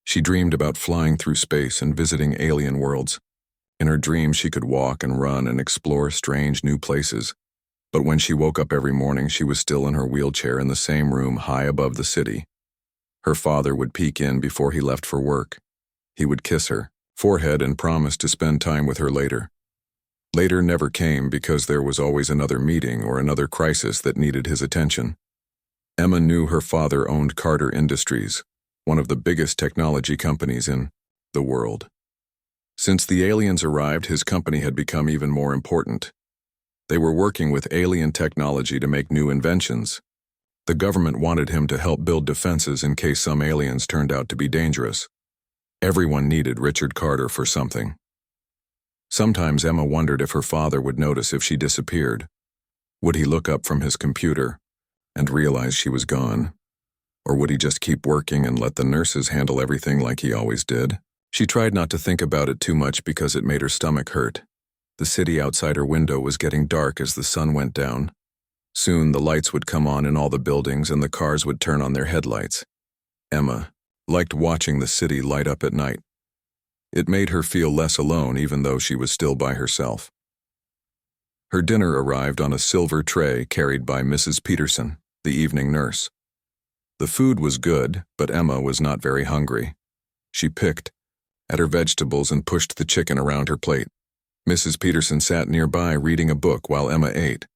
She dreamed about flying through space and visiting alien worlds. In her dreams, she could walk and run and explore strange new places. But when she woke up every morning, she was still in her wheelchair in the same room high above the city. Her father would peek in before he left for work. He would kiss her forehead and promise to spend time with her later. Later never came because there was always another meeting or another crisis that needed his attention. Emma knew her father owned Carter Industries, one of the biggest technology companies in the world. Since the aliens arrived, his company had become even more important. They were working with alien technology to make new inventions. The government wanted him to help build defenses in case some aliens turned out to be dangerous. Everyone needed Richard Carter for something. Sometimes Emma wondered if her father would notice if she disappeared. Would he look up from his computer and realize she was gone? Or would he just keep working and let the nurses handle everything like he always did? She tried not to think about it too much because it made her stomach hurt. The city outside her window was getting dark as the sun went down. Soon the lights would come on in all the buildings and the cars would turn on their headlights. Emma liked watching the city light up at night. It made her feel less alone even though she was still by herself. Her dinner arrived on a silver tray carried by Mrs. Peterson, the evening nurse. The food was good, but Emma was not very hungry. She picked at her vegetables and pushed the chicken around her plate. Mrs. Peterson sat nearby reading a book while Emma ate.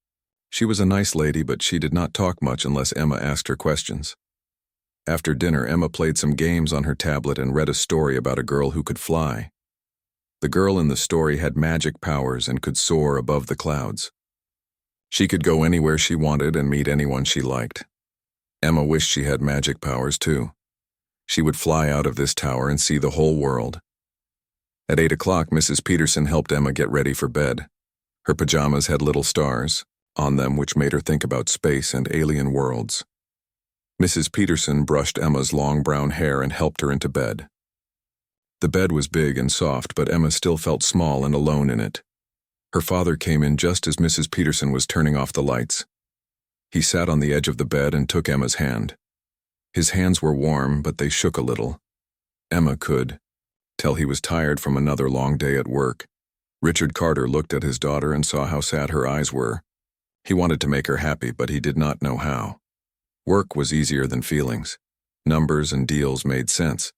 She was a nice lady, but she did not talk much unless Emma asked her questions. After dinner, Emma played some games on her tablet and read a story about a girl who could fly. The girl in the story had magic powers and could soar above the clouds. She could go anywhere she wanted and meet anyone she liked. Emma wished she had magic powers too. She would fly out of this tower and see the whole world. At 8 o'clock, Mrs. Peterson helped Emma get ready for bed. Her pajamas had little stars on them, which made her think about space and alien worlds. Mrs. Peterson brushed Emma's long brown hair and helped her into bed. The bed was big and soft, but Emma still felt small and alone in it. Her father came in just as Mrs. Peterson was turning off the lights. He sat on the edge of the bed and took Emma's hand. His hands were warm, but they shook a little. Emma could tell he was tired from another long day at work. Richard Carter looked at his daughter and saw how sad her eyes were. He wanted to make her happy, but he did not know how. Work was easier than feelings. Numbers and deals made sense.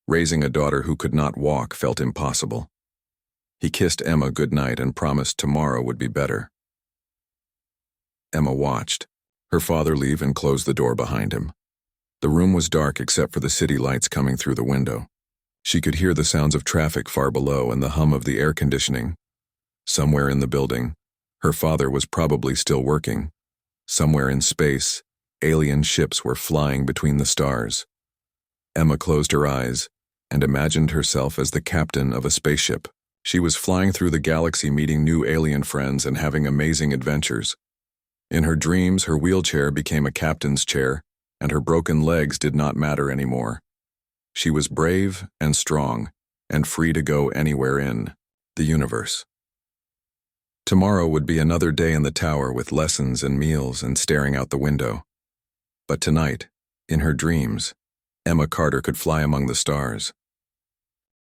Raising a daughter who could not walk felt impossible. He kissed Emma goodnight and promised tomorrow would be better. Emma watched her father leave and close the door behind him. The room was dark except for the city lights coming through the window. She could hear the sounds of traffic far below and the hum of the air conditioning. Somewhere in the building, her father was probably still working. Somewhere in space, alien ships were flying between the stars. Emma closed her eyes and imagined herself as the captain of a spaceship. She was flying through the galaxy, meeting new alien friends and having amazing adventures. In her dreams, her wheelchair became a captain's chair, and her broken legs did not matter anymore. She was brave and strong, and free to go anywhere in the universe. Tomorrow would be another day in the tower with lessons and meals and staring out the window. But tonight, in her dreams, Emma Carter could fly among the stars.